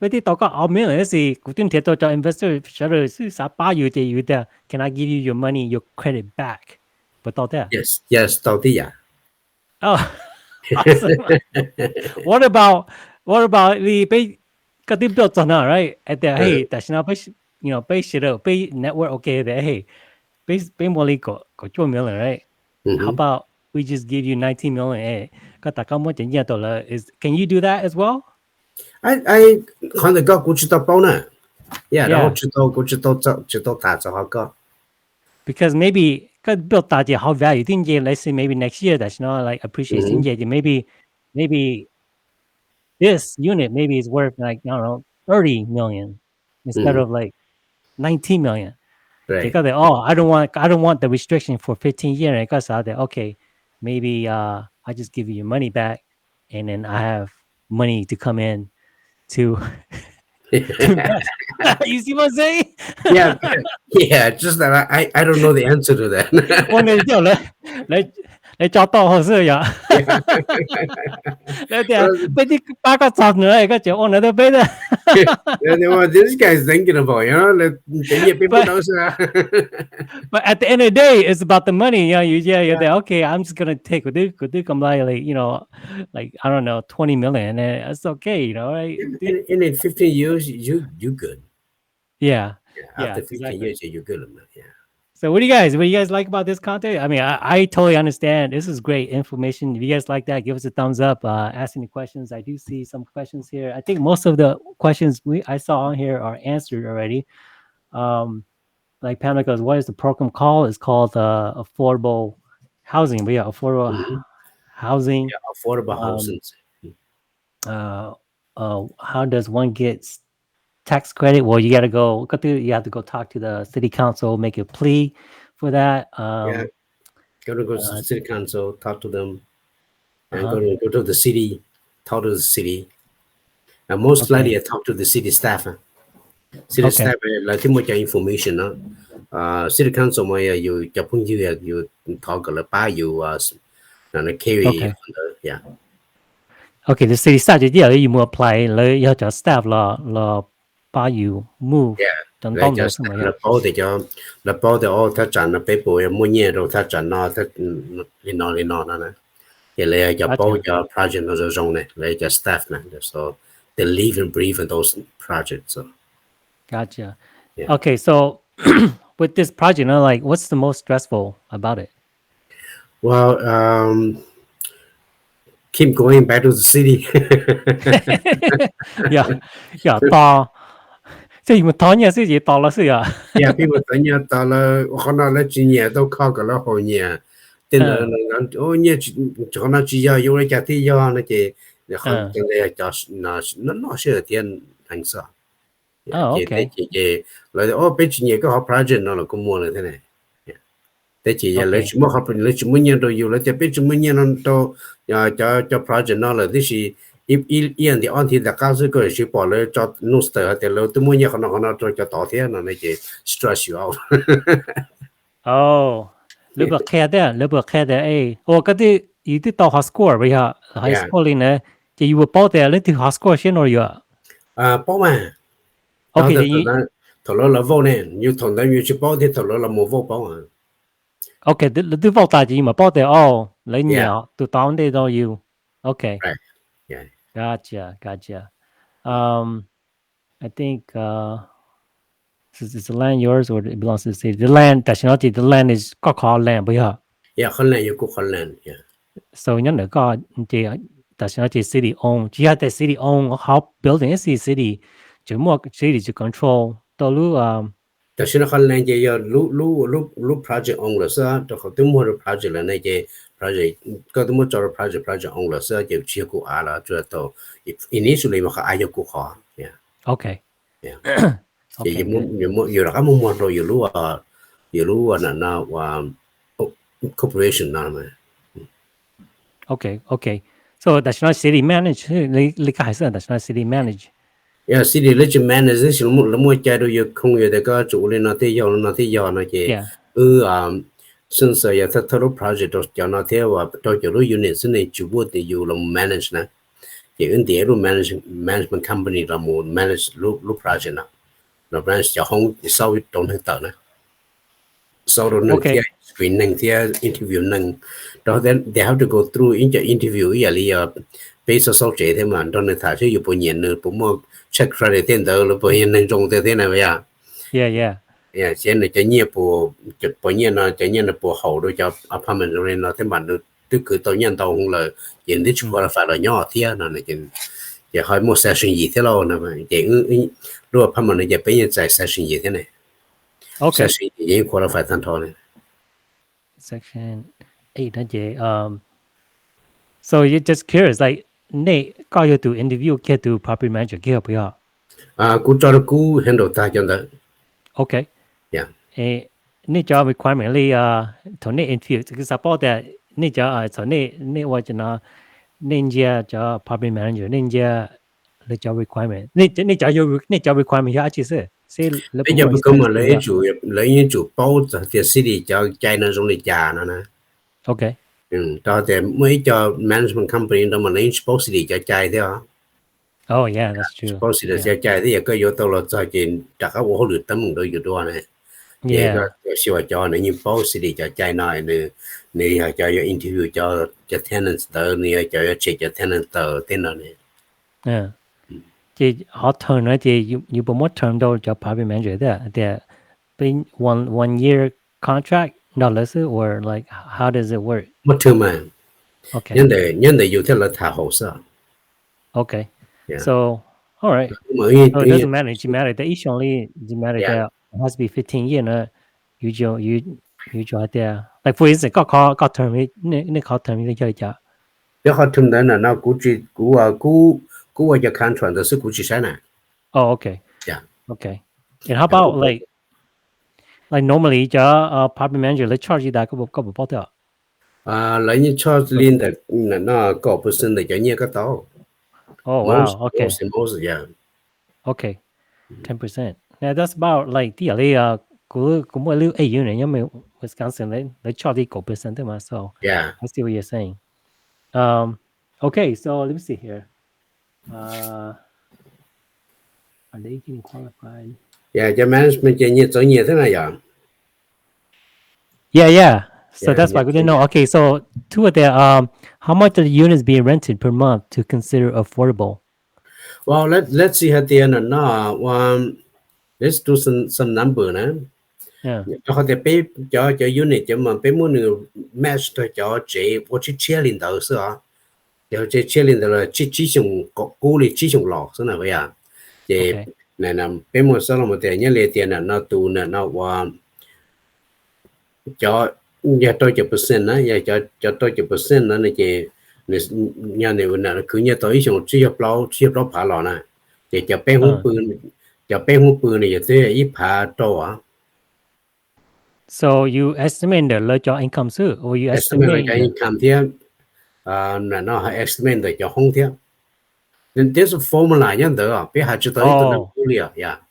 vậy thì tao có ảo miếng là gì? Cũng tin thiệt cho investor sẽ sẽ buy you thì you there. Can I give you your money, your credit back? But tao there. Yes, tao thì yeah. Oh, awesome. What about the pay? Cái tiếp tục cho nó, right? At the hey, that's not pay shit up, pay network okay there. Hey, pay more có $2 million, right? How about we just give you 19 million? Hey, can you do that as well? I看到个知道包呢，yeah，然后知道打着好个。Because maybe cái build that how value tin let's say maybe next year that's not like appreciation maybe this unit maybe is worth like I don't know 30 million instead of like 19 million. Right. Because I don't want the restriction for 15 years. Because okay, maybe I just give you your money back, and then I have money to come in to to invest. You see what I'm saying? Yeah, yeah. Just that I don't know the answer to that. 我哋之後你作多學識呀？你哋俾啲八個集女嚟，跟住我哋都俾得。What this guy's thinking about, people knows. But at the end of the day, it's about the money. You're there. Okay, I'm just gonna take with it. Could come like like I don't know, 20 million, and it's okay, right? In 15 years, you good. Yeah. After 15 exactly. years, you're good. Yeah. So what do you guys like about this content? I mean, I totally understand. This is great information. If you guys like that, give us a thumbs up. Ask any questions. I do see some questions here. I think most of the questions I saw on here are answered already. Like Pamela goes, what is the program called? It's called affordable housing. But yeah, affordable housing. Yeah, affordable housing. How does one get tax credit? Well, you have to go talk to the city council, make a plea for that. Yeah, go to the city council, talk to them, and go to the city, talk to the city, and most likely talk to the city staff. City staff like too much information. City council you talk about you and carry. Yeah. Okay, the city staff you move apply, you have to staff la buy you move. Yeah. Like just là bảo để all ta chọn là bé bồi mua nhẹ rồi ta chọn nó ta li nó nè. Thì lại cho bảo cho project nó rồi này, lại cho staff nè. So they live and breathe in those projects. So. Gotcha. Yeah. Okay, so with this project, like what's the most stressful about it? Well, keep going back to the city. Yeah, tao. So you tao nhớ sự gì tao là sự à? Yeah, people tao nhớ tao là họ nói là chuyện nhẹ đâu khó cái là họ nhẹ. Tên là nhẹ cho nó chỉ do yêu cái thì do nó chỉ họ cái này cho nó sẽ tiền hành sao. Okay. Chỉ là bây giờ nhẹ cái họ project nó là cũng mua là thế này. Thế chỉ là lấy chúng họ lấy chúng mình nhiều yêu là chỉ bây giờ mình nhiều nó cho project nó là thế thì yên thì anh thì đã cao cái sự bỏ lại cho nút tới thì lâu tôi muốn nhiều họ cho tỏ thế nó này chỉ stress you out. Oh, lúc bậc khe đấy, cái gì tí tao high score bây giờ high score này, chỉ yêu bảo đấy lấy từ high score xem rồi à? Bảo mà. Okay, thì thầu là vô nè, như thằng đó như chỉ bảo thì thầu là một vô bảo à. Okay, từ vô tài gì mà bảo đấy lấy nhiều, từ tao đây đâu yêu. Okay. Right. Yeah. Gotcha. I think is the land yours or it belongs to the city? The land, the land is called land, but yeah. Yeah, land you call land. Yeah. So you know, God, the city own. You have the city own how building is the city. Just more city to control. Toluแต่ฉันเขาเล่นจะรู้ project องค์ละซะแต่เขาต้องมัว project แล้วเนี่ยจะ project ก็ต้องมัวจอ project องค์ละซะจะเชื่อกูอาละจนตัว initially มันเขาอายุกูขอ yeah okay yeah อยู่แล้วก็มัวเราอยู่รู้ว่านั่นว่า corporation นั่นไหม okay so that's not city manage 你还是 that's not city manage Yeah, city legend manage this là mua chạy rồi không người ta có chủ lên nó thế giờ nó chỉ since ya ta thoro project đó cho nó theo và cho unit này chủ bộ thì you là manage nè thì in the management company là một manage lúc project nè nó branch cho không sau trong thực tập nè sau đó nó theo screening theo interview đó they have to go through interview là based on số thế mà trong này thả chứอยู่bao nhiêu nữa cũng mua check credit tiền đó là bao nhiêu nên trong thế này vậy à yeah trên này cho nhiều bao nhiêu nó cho nhiều là bộ hậu đôi cho apartment rồi nó thế mà nó tức cứ tao nhân tao không là hiện tại chúng ta phải là nhỏ thế nó này chỉ hỏi một session gì thế nào mà chỉ lúc apartment này chỉ bây giờ chạy session gì thế này session gì cũng phải thành thạo này section 8 đó chị so you're just curious like Nate có yêu to interview kia to property manager kia bây giờ cú cho nó cú handle ta cho nó okay yeah Nate job requirement li to Nate interview cái support that Nate job so Nateว่าจะนะ Ninja job property manager Ninja the job requirement. Nè job requirement ya chỉ sẽ là bây bố giờ more bây giờ mà expensive. lấy những chủ bao thì city cho chạy nó trong lịch trả nó nè Okay. đó thì mấy cho management company đó mà lấy bao city cho chạy theo Oh yeah, that's true. bao city cho chạy thì cái yếu tố là cho chuyện chắc có hỗ trợ tâm người yếu tố này thì cái siêu cho nó những bao city cho chạy này này cho interview cho tenants đó này cho check cho tenants đó thế nào này Yeah. Thì họ thường nói thì you promote term đâu cho property manager there. There being one year contract no less or like how does it work? một thứ mà Okay. nhân đề yếu theo là thả hồ sơ. Okay. Yeah. So all right. So it doesn't matter. It matter that each only matter that it has to be 15 years. No, you draw there. Like for instance, có term này có term này chơi chả. Nếu họ thường đến là nó cú cho contract đó是估计啥呢？ Oh, okay. Yeah. Okay. And how about like normally cho property manager they charge you that có bao nhiêu? Lấy những charge liên de nó có percent để cho nhiều cái tao. Oh wow. Okay. Most yeah. Okay. 10%. Now that's about like the cũng một lưu AU này nhưng mà Wisconsin they charge the percent mà so Yeah. I see what you're saying. Okay, so let me see here. Are they getting qualified? Yeah, cho management cho nhiều cho nhiều thế này à? Yeah. So that's why we didn't know. Okay, so two of the how much are the units being rented per month to consider affordable? Well, let's see at the end of now. Let's do some number nè. Yeah. Họ để pay cho unit cho mà pay muốn match cho chế,我去chia领导是啊，然后这chia领导了，只种鼓励只种老是哪位啊？这那pay muốn sao mà để nhân lực tiền nó tu nóว่าcho nhà tôi cho percent á, cho tôi cho percent nó này chị nhà này vẫn là cứ nhà tôi dùng chỉ có phá lò nè, để cho bé hút bự này thì ít phá trâu á. So you estimate the low income too, or you estimate cái income thì là nó estimate để cho không thì nên there's a formula nhân đó, bé hai chữ tới tôi nói cũ liền, yeah.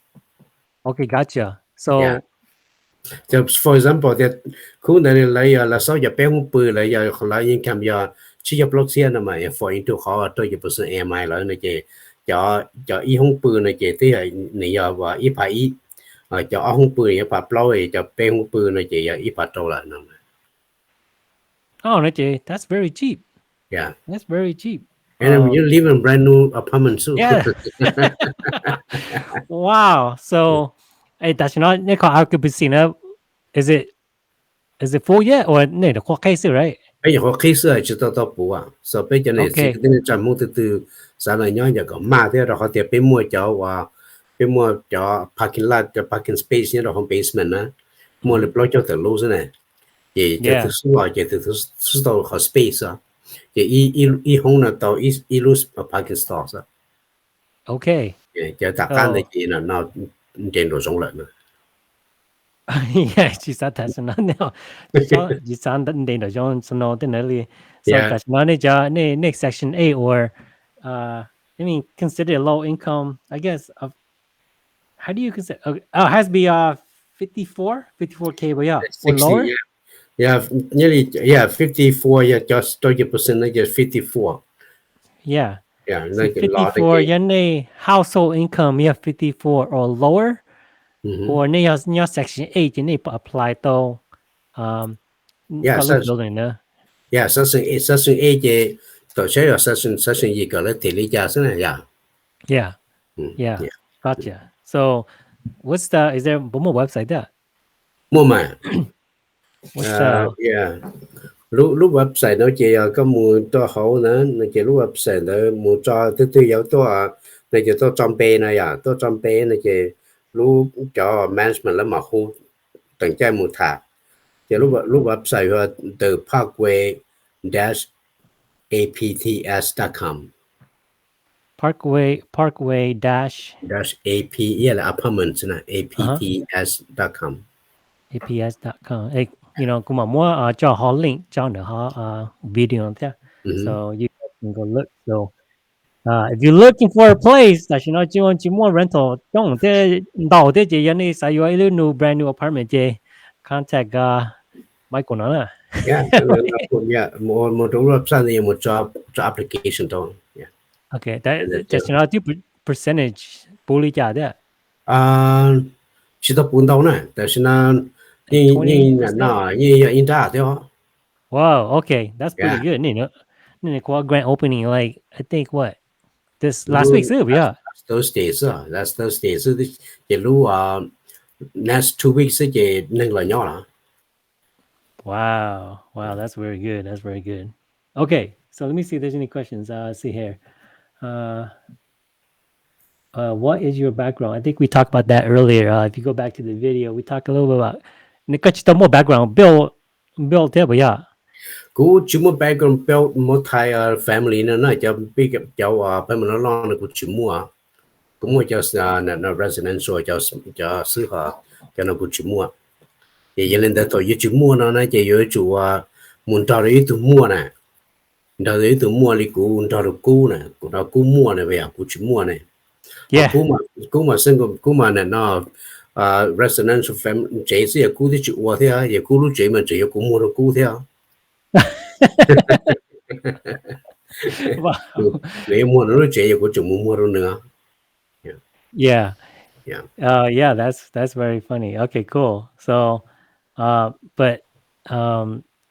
Okay, gotcha. So So for example, that khu này là số giờ bé hút bự là giờ là income giờ chỉ có block tiền mà for into họ tôi cho percent EMI lại này chị cho ít hút bự này chị thì này giờ và ít phải ít cho hút bự này phải block cho bé hút bự này chị ít phải trâu lại nữa. Oh, that's very cheap. Yeah. That's very cheap. And you live in brand new apartment too. Yeah. Wow. So, that's not occupancy now. Is it full yet or no? The case, right? Bây giờ họ case là chỉ tao bù à. So bây giờ này chỉ cái chăm mua từ sáng nay nhớ có mà thế rồi họ tiếp bên mua cho parking lot cho parking space nhớ rồi không basement á. Mua được block cho từ lô thế này. Thì cho từ số chỉ từ số họ space á. Thì y không là tao y lose parking stores á. Okay. Cho tất cả này chỉ là nó trên đồ rộng lớn. Yeah, she said that's not now. You sound that they don't so no definitely. So that's not next section A or I mean consider low income. I guess how do you consider? It has to be 54K, but yeah, 60, or lower. Yeah, nearly 54. Yeah, just 30%. Like just 54. Yeah. Yeah, so like 54. Yeah, household income. Yeah, 54 or lower. Or near section 8, you need to apply to building there. Yeah, section 8 tổ chức là section gì gọi là thị lý giá thế này yeah. Gotcha. So is there more website there? Mua mà lúc website nó chỉ có mua cho hậu nữa nó chỉ lúc website nó mua cho tôi yếu tôi này chỉ tôi trong bê này tôi trong bê này chỉ lúc cho management là mà khu từng trái một thả thì lúc website từ parkway-apts.com parkway-ap là apartments nè apts.com cũng mà mua cho họ link cho nữa họ video thế so you can go look. So If you're looking for a place, that you know, you want more rental, don't they? No, they just need say you a new brand new apartment. They contact Michael nữa. Yeah, yeah, một trong lớp sang thì một job application đó. Yeah. Okay, And then, that's you know, the percentage bully giá đấy. chỉ có 半到呢，但是呢，你 20%. 那你要 in 大的哦。 Wow, okay, that's pretty Yeah. good. You know, grand opening like I think what this last week too. Yeah. Those days, that's those days. Thì lúc next 2 weeks thì nâng là nhỏ là. Wow, that's very good. That's very good. Okay, so let me see if there's any questions. See here. What is your background? I think we talked about that earlier. If you go back to the video, we talked a little bit about. Nikachita more background. Bill table, yeah. Cú chỉ một background build một Thai family nó cho big cho bên mình nó lo nó cũng chỉ mua cũng mua cho nó residential cho xứ họ cho nó cũng chỉ mua thì giờ lên tới tuổi chỉ mua nó chỉ ở chủ muốn trao đấy từ mua nè trao đấy từ mua thì cú trao được cú nè cú trao cú mua này về cú chỉ mua này Yeah. cú mà single cú mà này nó residential family chế gì cú thì chịu qua thế à giờ cú lúc chế mà chỉ cú mua được cú thế à. Wow. Nếu mua nó chế của chúng mua đâu nữa. Yeah. Yeah. Yeah, that's very funny. Okay, cool. So, but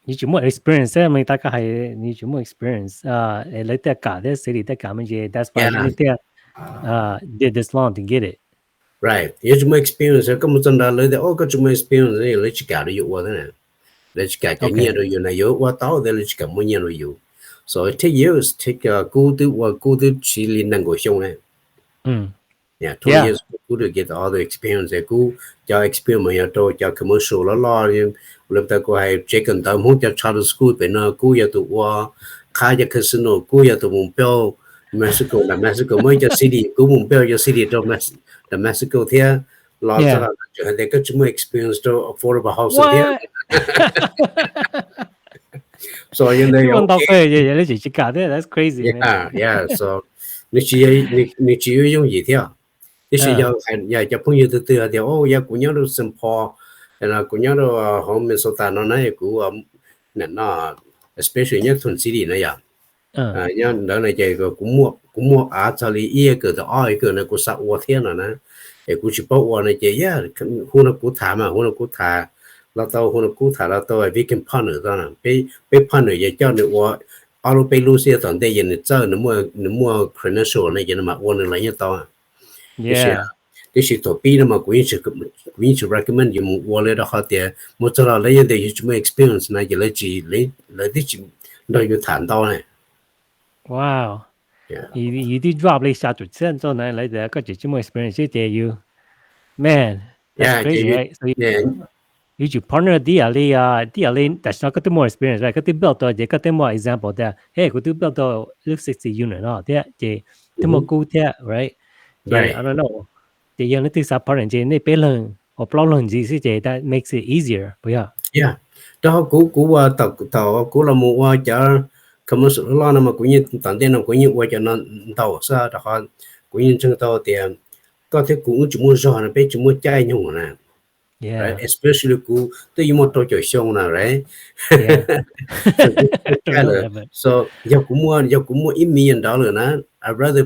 you should more experience. I mean, tất cả hay you should more experience. Lấy tất cả cái city tất cả mình gì. That's why you need did this long to get it. Right. You should more experience. Có một lần đó lấy đó, có chúng experience này lấy chỉ cả được yêu thế này. Lấy chỉ cả cái nhiều rồi này yêu qua tao để lấy chỉ cả mỗi nhiều rồi yêu. So it take years, take cú từ chỉ liên năng của chúng này. Yeah, 2 years cú to get all the experience. Cú cho experience mà cho commercial lo lúc ta có hay check tao muốn cho charter school bên nó cú ya tụ qua khai cho casino cú ya tụ mùng tiêu Mexico mới cho city cú mùng tiêu cho city trong Mexico thế lo cho là cho they got more experience to affordable house here. So you know that's crazy. Yeah. So你只要用一条，你是要朋友都对啊，的哦，要姑娘都生跑，然后姑娘都后面说他那也姑那 especially 你屯子里那样，你那这个姑母啊，这里一个的二一个那姑杀我天了呢，也姑去包我那这呀，湖那姑谈嘛，湖那姑谈。เราตัวคนกูถ่ายเราตัววิกิพันธุ์ตอนนั้นไปพันธุ์ยังเจ้าเนี่ยว่าเอาเราไปรู้เสียตอนได้ยินเจ้าเนี่ยมัว credential เนี่ยยังมาวันอะไรเนี่ยตัวที่สิตัวปีเนี่ยมากูยิ่งจะ recommend ยังว่าเลยเราเขาเดียมั่วจะเราเลยยังได้ยังจะไม่ experience นะยังเลยจีเลยที่จีเราอยู่ฐานตัวเนี่ย Wow. You did drop เลย下จุดเส้นตัวนั้นเลยแต่ก็จะไม่ experience ที่เดียอยู่ man that's crazy right so you should partner DLA that's not got the more experience right got the built or got the more example that hey got the built or 60 unit that the more good right I don't know the young things are partner they pay learn or problem gì that makes it easier but yeah đó cú tàu cú là mua cho commercial lo mà cũng như tận tiền nó cũng như cho nó tàu sao đó cũng như trong tàu tiền có thể cũng chỉ mua giò nó chỉ mua chai nhung nè. Yeah. Right? Especially cú tôi dùng một trò xong nè, right? So giờ cũng mua $1 million nè. I rather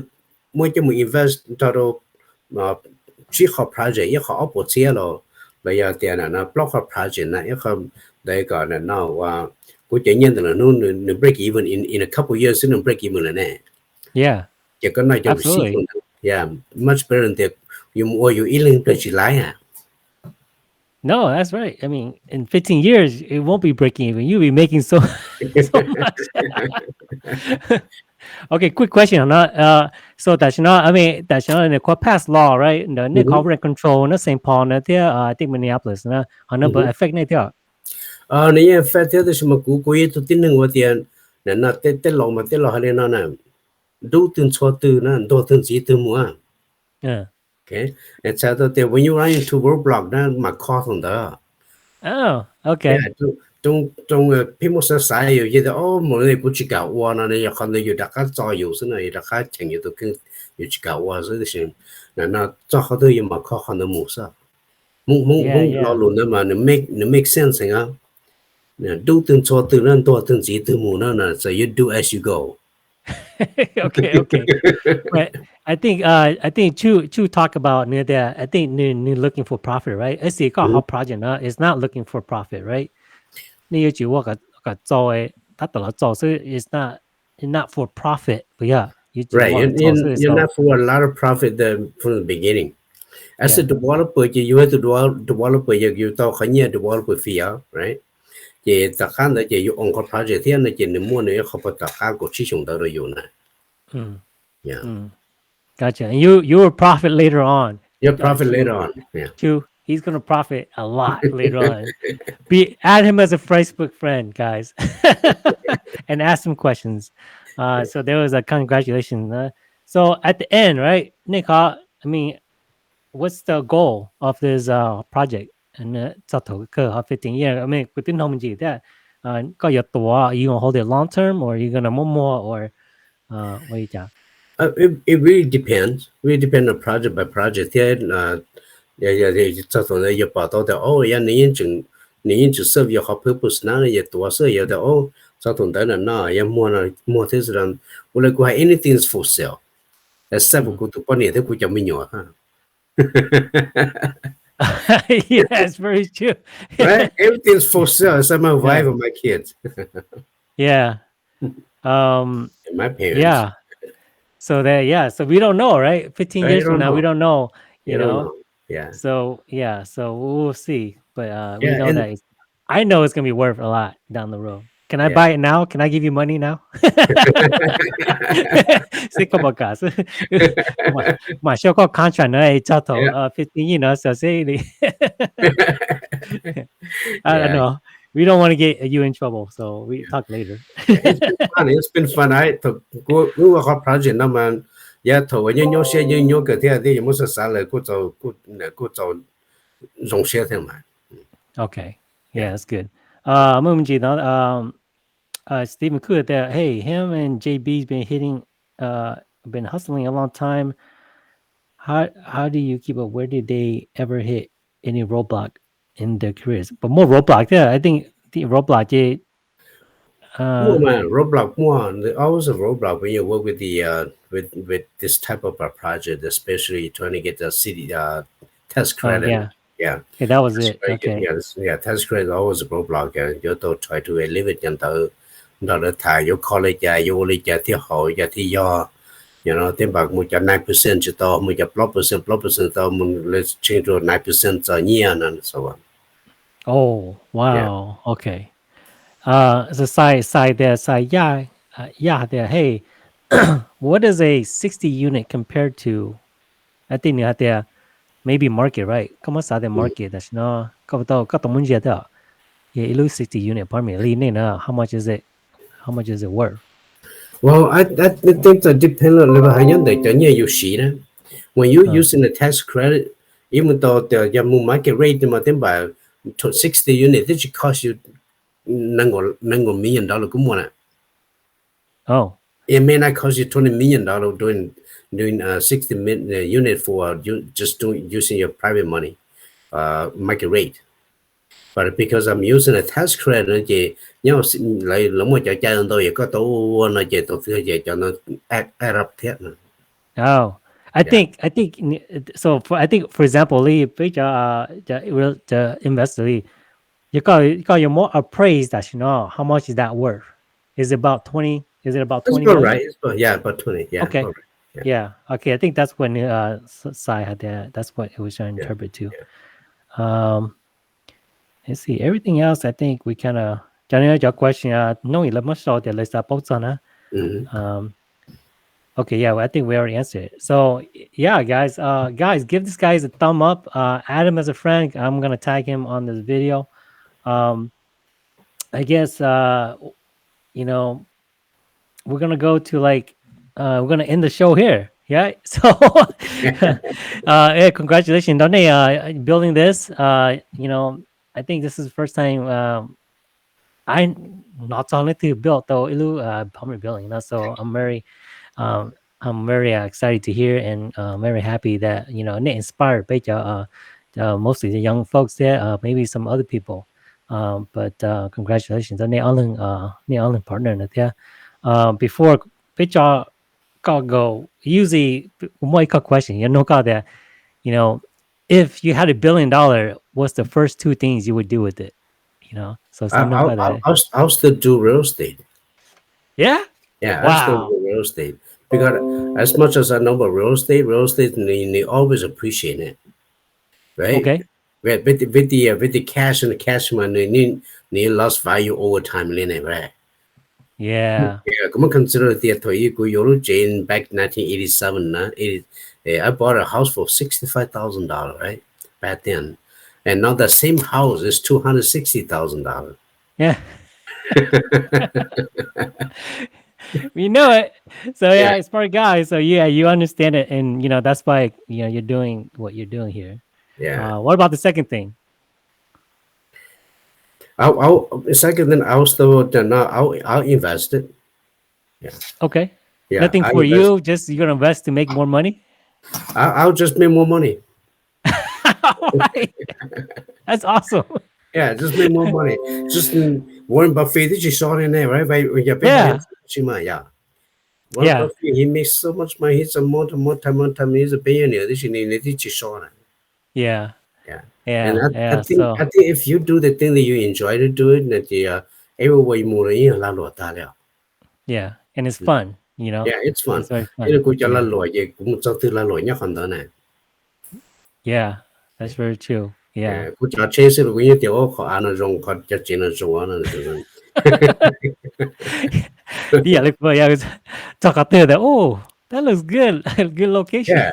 mua cho mình invest cho chỉ học project, chỉ học bộ xe rồi, bây giờ tiền là block học project này, không đây gọi là nó của chỉ nhân là nó break even in a couple years nó break even là nè. Yeah. Chỉ có nói cho mình yeah, much better than that. You illing to chỉ lái à? No, that's right. I mean, in 15 years, it won't be breaking even. You'll be making so much. Okay, quick question on that. So that's not. I mean, that's not in the past law, right? The corporate control, the St. Paul, I think Minneapolis, but affect này theo. Này affect theo thì mà cú tôi tin rằng tiền, nó tên lòng mà tên lòng hay nó nè, đủ tiền cho từ nó, đủ tiền gì từ mua. Okay, and so that when you run into roadblock, then my cost on that. Oh, okay. trong phim một số sai rồi vậy đó một người cũng chỉ cả qua nó này còn này đã khác cho yêu sinh này đã khác chẳng nhiều tôi cứ chỉ cả qua rồi thì xem nó cho họ tôi mà khó khăn nó một sao muốn lo luôn đó mà nó make sense hả do từng cho từng lần to từng gì từng mù nó là so you do as you go. Okay. But I think Chu talk about near that. I think near looking for profit, right? I see got hot project. It's not looking for profit, right? 你要做個做嘅，他得了做，所以 it's not for profit. But yeah, Right, you're not for a lot of profit from the beginning. As a developer, you have to develop you talk nhiều developer fee, right? Thì tất cả là chỉ dùng ông có project thì nó chỉ nên mua nữa không phải tất cả của thị trường đó rồi dùng này. Yeah. Gotcha. And you will profit later on. You'll profit later on. Yeah. He's gonna profit a lot later on. Add him as a Facebook friend, guys, and ask him questions. So there was a congratulations. So at the end, right, Nick? I mean, what's the goal of this project? And 15 years. I mean, within home that got your are you gonna hold it long term or are you gonna more or what you got? It really depends. Really depends on project by project. Cho tôi là bảo đó là你只 serve your whole purpose 那也多是有的cho tôi đó là nó也mua thế rằng我来过 anything is for sale. Except của tụi con này thì cũng chẳng mình nhỏ ha. Yeah, it's very true. Right? Everything's for sale except my wife and my kids. Yeah. And my parents. Yeah. So so we don't know, right? 15 years from now, we don't know, you know. Yeah. So we'll see. But we know that I know it's gonna be worth a lot down the road. Can I buy it now? Can I give you money now? Say come on, guys. My show called contract, no, 15, so say I don't know. We don't want to get you in trouble, so we talk later. It's been fun. I took go a project no man. Yeah, to when you share you get here, you must sell good don't share them. Okay. Yeah, that's good. Stephen Cook there. Hey, him and JB's been hustling a long time. How do you keep up? Where did they ever hit any roadblock in their careers? But more roadblock, I think the roadblock. Roadblock more. Always a roadblock when you work with the with this type of a project, especially trying to get the city tax credit. Yeah, that was it. Okay. Tax credit always a roadblock. You don't try to live it until the time you call it. You only get the whole, get the think about 9% 就到10% 到 let's change to 9% a year and so on. Oh wow. Yeah. Okay. So side there. There. Hey, what is a 60 unit compared to? I think you had there maybe market, right? Come on, the market. That's no. Got the money there. Yeah, it looks 60 unit apartment. How much is it? How much is it worth? Well, I think that depends on the how you see that. When you're using the tax credit, even though the market rate by 60 units, it should cost you $1 million. Oh, it may not cost you $20 million doing 60 unit for just using your private money, market rate. But because I'm using a tax credit, like I add up that. Oh, I think so. I think for example, the investor, you got your more appraised that how much is that worth? Is it about 20? Is it about 20? That's about right. About 20. Yeah. Okay. Right. Yeah. Okay. I think that's when Sai had that. That's what it was trying to interpret too. Let's see. Everything else, I think we kind of. Your question. No, let's both on. Okay. Yeah. Well, I think we already answered it. So yeah, guys. Give this guy a thumb up. Add him as a friend. I'm gonna tag him on this video. I guess we're gonna go to we're gonna end the show here. Yeah. So congratulations on building this. I think this is the first time I not only to build though ilu apartment building, so I'm very excited to hear and very happy that it inspired mostly the young folks there, maybe some other people. But congratulations on the Allen partner there. Before Beja go usually one question that you know if you had $1 billion, what's the first two things you would do with it? So I, some know I'll, how I'll, that. I'll I'll still do real estate. Yeah. Yeah, I'll still Wow. do real estate because as much as I know about real estate, they always appreciate it, right? Okay. With the cash and the cash money, they lost value over time, right? Yeah. Yeah, come on, consider the Toyota Jane back 1987. I bought a house for $65,000, right? Back then. And now the same house is $260,000. Yeah. We know it. So Yeah, yeah, smart guy. So yeah, you understand it, and that's why you're doing what you're doing here. yeah. What about the second thing? Second, then I'll still, I'll invest it. Yeah, Okay. yeah. Nothing I for invest. you. Just you're gonna invest to make more money. I'll just make more money. All right. That's awesome. Yeah, just make more money. Just Warren Buffett, did you saw in there, right? When you pay him, Yeah. yeah. Warren Yeah. Buffett, he makes so much money. He's a multi, he's a billionaire. This is did you saw it. Yeah. Yeah. And Yeah. I Yeah. think So I think if you do the thing that you enjoy to do it, that everywhere more in la lo ta liao. yeah, and it's fun. Yeah, it's fun. It's very Ilo fun. ku cha la Yeah. lo ye ku cha tu la lo nya kan da ne. Yeah. That's very true. Yeah. Ku cha che se ku ye tio kho an rong kho cha chen na zo an de. Yeah. Look, but yeah, talk out there. That that looks good. Good location. Yeah.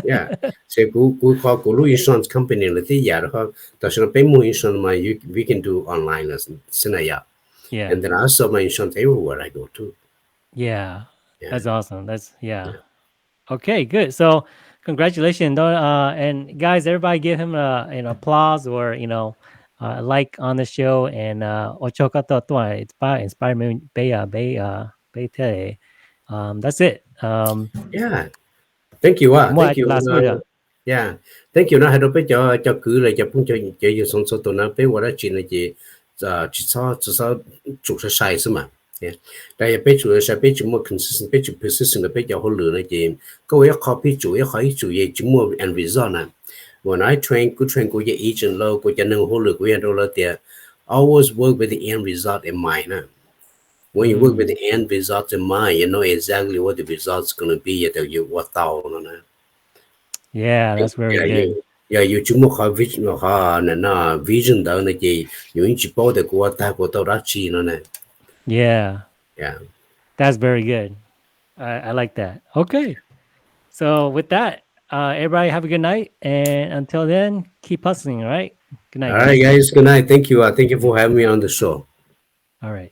Yeah. Se ku kho ku lu insurance company le ti ya kho ta shna pay more insurance ma we can do online as sina ya. Yeah. And then I sell my insurance everywhere I go to. Yeah. Yeah. That's awesome. Yeah. Okay, good. So congratulations. And guys, everybody give him an applause or a like on the show and ocho kata tua inspire me bay te. That's it. Yeah. Thank you. More Thank you. last word. Yeah. Thank you. Nó hai đứa bé cho cứ là cho cũng cho sống số tụi nó bé qua đó chỉ là chỉ sao chủ sẽ sai mà. Yeah. Đây bé chủ sẽ bé chủ mua consistent bé chủ persistent là bé cho họ lựa là gì. Có cái copy chủ cái hỏi chủ gì chủ mua and result nè. When I train của cái agent low của cho nên họ lựa của anh là tiền. Always work with the end result in mind nè. When you work with the end results in mind, you know exactly what the results going to be that you what thought on it. Yeah, that's very good. You chúng một cái vision nó vision đó là gì, những chỉ bảo được của ta của tao đã chi nó này. Yeah, Yeah. that's very good. I like that. Okay. So with that, everybody have a good night. And until then, keep hustling, all right? Good night, All right, guys. Good night. Thank you. Thank you for having me on the show. All right.